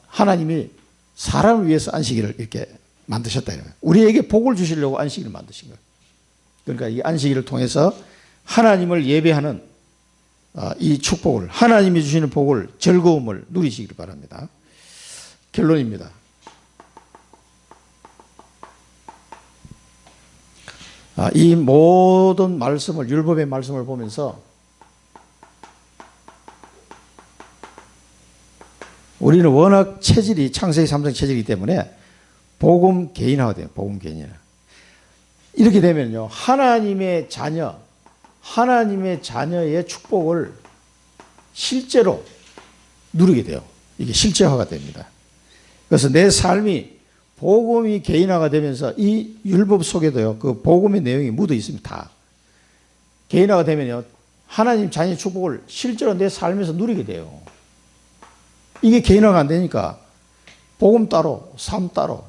하나님이 사람을 위해서 안식일을 이렇게 만드셨다. 우리에게 복을 주시려고 안식일을 만드신 거예요. 그러니까 이 안식일을 통해서 하나님을 예배하는 이 축복을 하나님이 주시는 복을 즐거움을 누리시기를 바랍니다. 결론입니다. 이 모든 말씀을 율법의 말씀을 보면서 우리는 워낙 체질이 창세기 3장 체질이기 때문에 복음 개인화가 돼요. 복음 개인화. 이렇게 되면요 하나님의 자녀의 축복을 실제로 누리게 돼요. 이게 실제화가 됩니다. 그래서 내 삶이 복음이 개인화가 되면서 이 율법 속에도요 그 복음의 내용이 묻어 있습니다. 다 개인화가 되면요 하나님 자녀의 축복을 실제로 내 삶에서 누리게 돼요. 이게 개인화가 안 되니까 복음 따로 삶 따로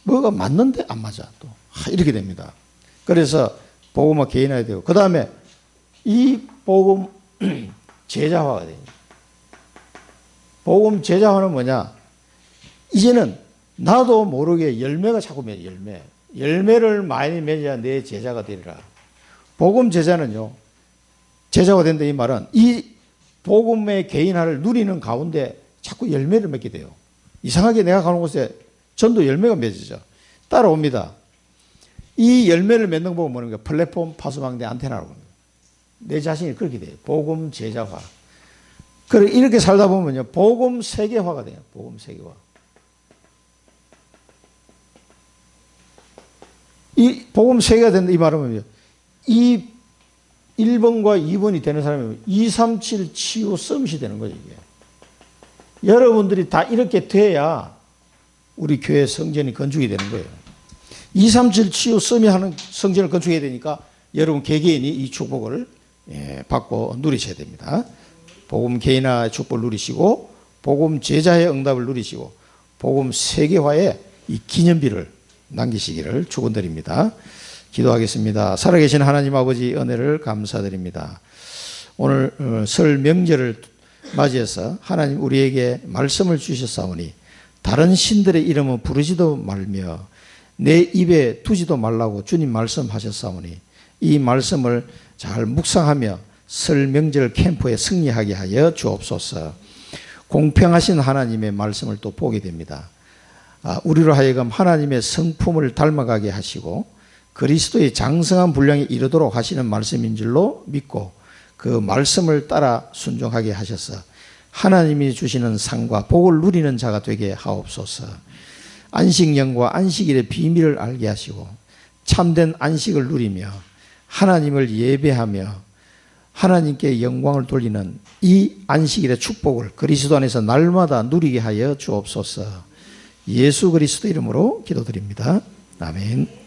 뭐가 맞는데 안 맞아 또 이렇게 됩니다. 그래서 복음화 개인화가 되고 그 다음에 이 복음 제자화가 됩니다. 복음 제자화는 뭐냐? 이제는 나도 모르게 열매가 자꾸 맺어. 열매를 많이 맺어야 내 제자가 되리라. 복음 제자는요 제자가 된다 이 말은 이 복음의 개인화를 누리는 가운데 자꾸 열매를 맺게 돼요. 이상하게 내가 가는 곳에 전도 열매가 맺어져 따라옵니다. 이 열매를 맺는 거 보면 뭐냐? 플랫폼 파수망대 안테나라고 합니다. 내 자신이 그렇게 돼요. 복음 제자화. 그리고 이렇게 살다 보면요 복음 세계화가 돼요. 복음 세계화. 이 복음 세계가 된다 이 말은 이 1번과 2번이 되는 사람이 237 치유 썸밋이 되는 거예요. 이게. 여러분들이 다 이렇게 돼야 우리 교회 성전이 건축이 되는 거예요. 237 치유 썸밋 하는 성전을 건축해야 되니까 여러분 개개인이 이 축복을 받고 누리셔야 됩니다. 복음 개인화 축복을 누리시고 복음 제자의 응답을 누리시고 복음 세계화의 이 기념비를 남기시기를 축원드립니다. 기도하겠습니다. 살아계신 하나님 아버지 은혜를 감사드립니다. 오늘 설 명절을 맞이해서 하나님 우리에게 말씀을 주셨사오니 다른 신들의 이름은 부르지도 말며 내 입에 두지도 말라고 주님 말씀하셨사오니 이 말씀을 잘 묵상하며 설 명절 캠프에 승리하게 하여 주옵소서. 공평하신 하나님의 말씀을 또 보게 됩니다. 우리로 하여금 하나님의 성품을 닮아가게 하시고 그리스도의 장성한 분량에 이르도록 하시는 말씀인 줄로 믿고 그 말씀을 따라 순종하게 하셔서 하나님이 주시는 상과 복을 누리는 자가 되게 하옵소서. 안식년과 안식일의 비밀을 알게 하시고 참된 안식을 누리며 하나님을 예배하며 하나님께 영광을 돌리는 이 안식일의 축복을 그리스도 안에서 날마다 누리게 하여 주옵소서. 예수 그리스도 이름으로 기도드립니다. 아멘.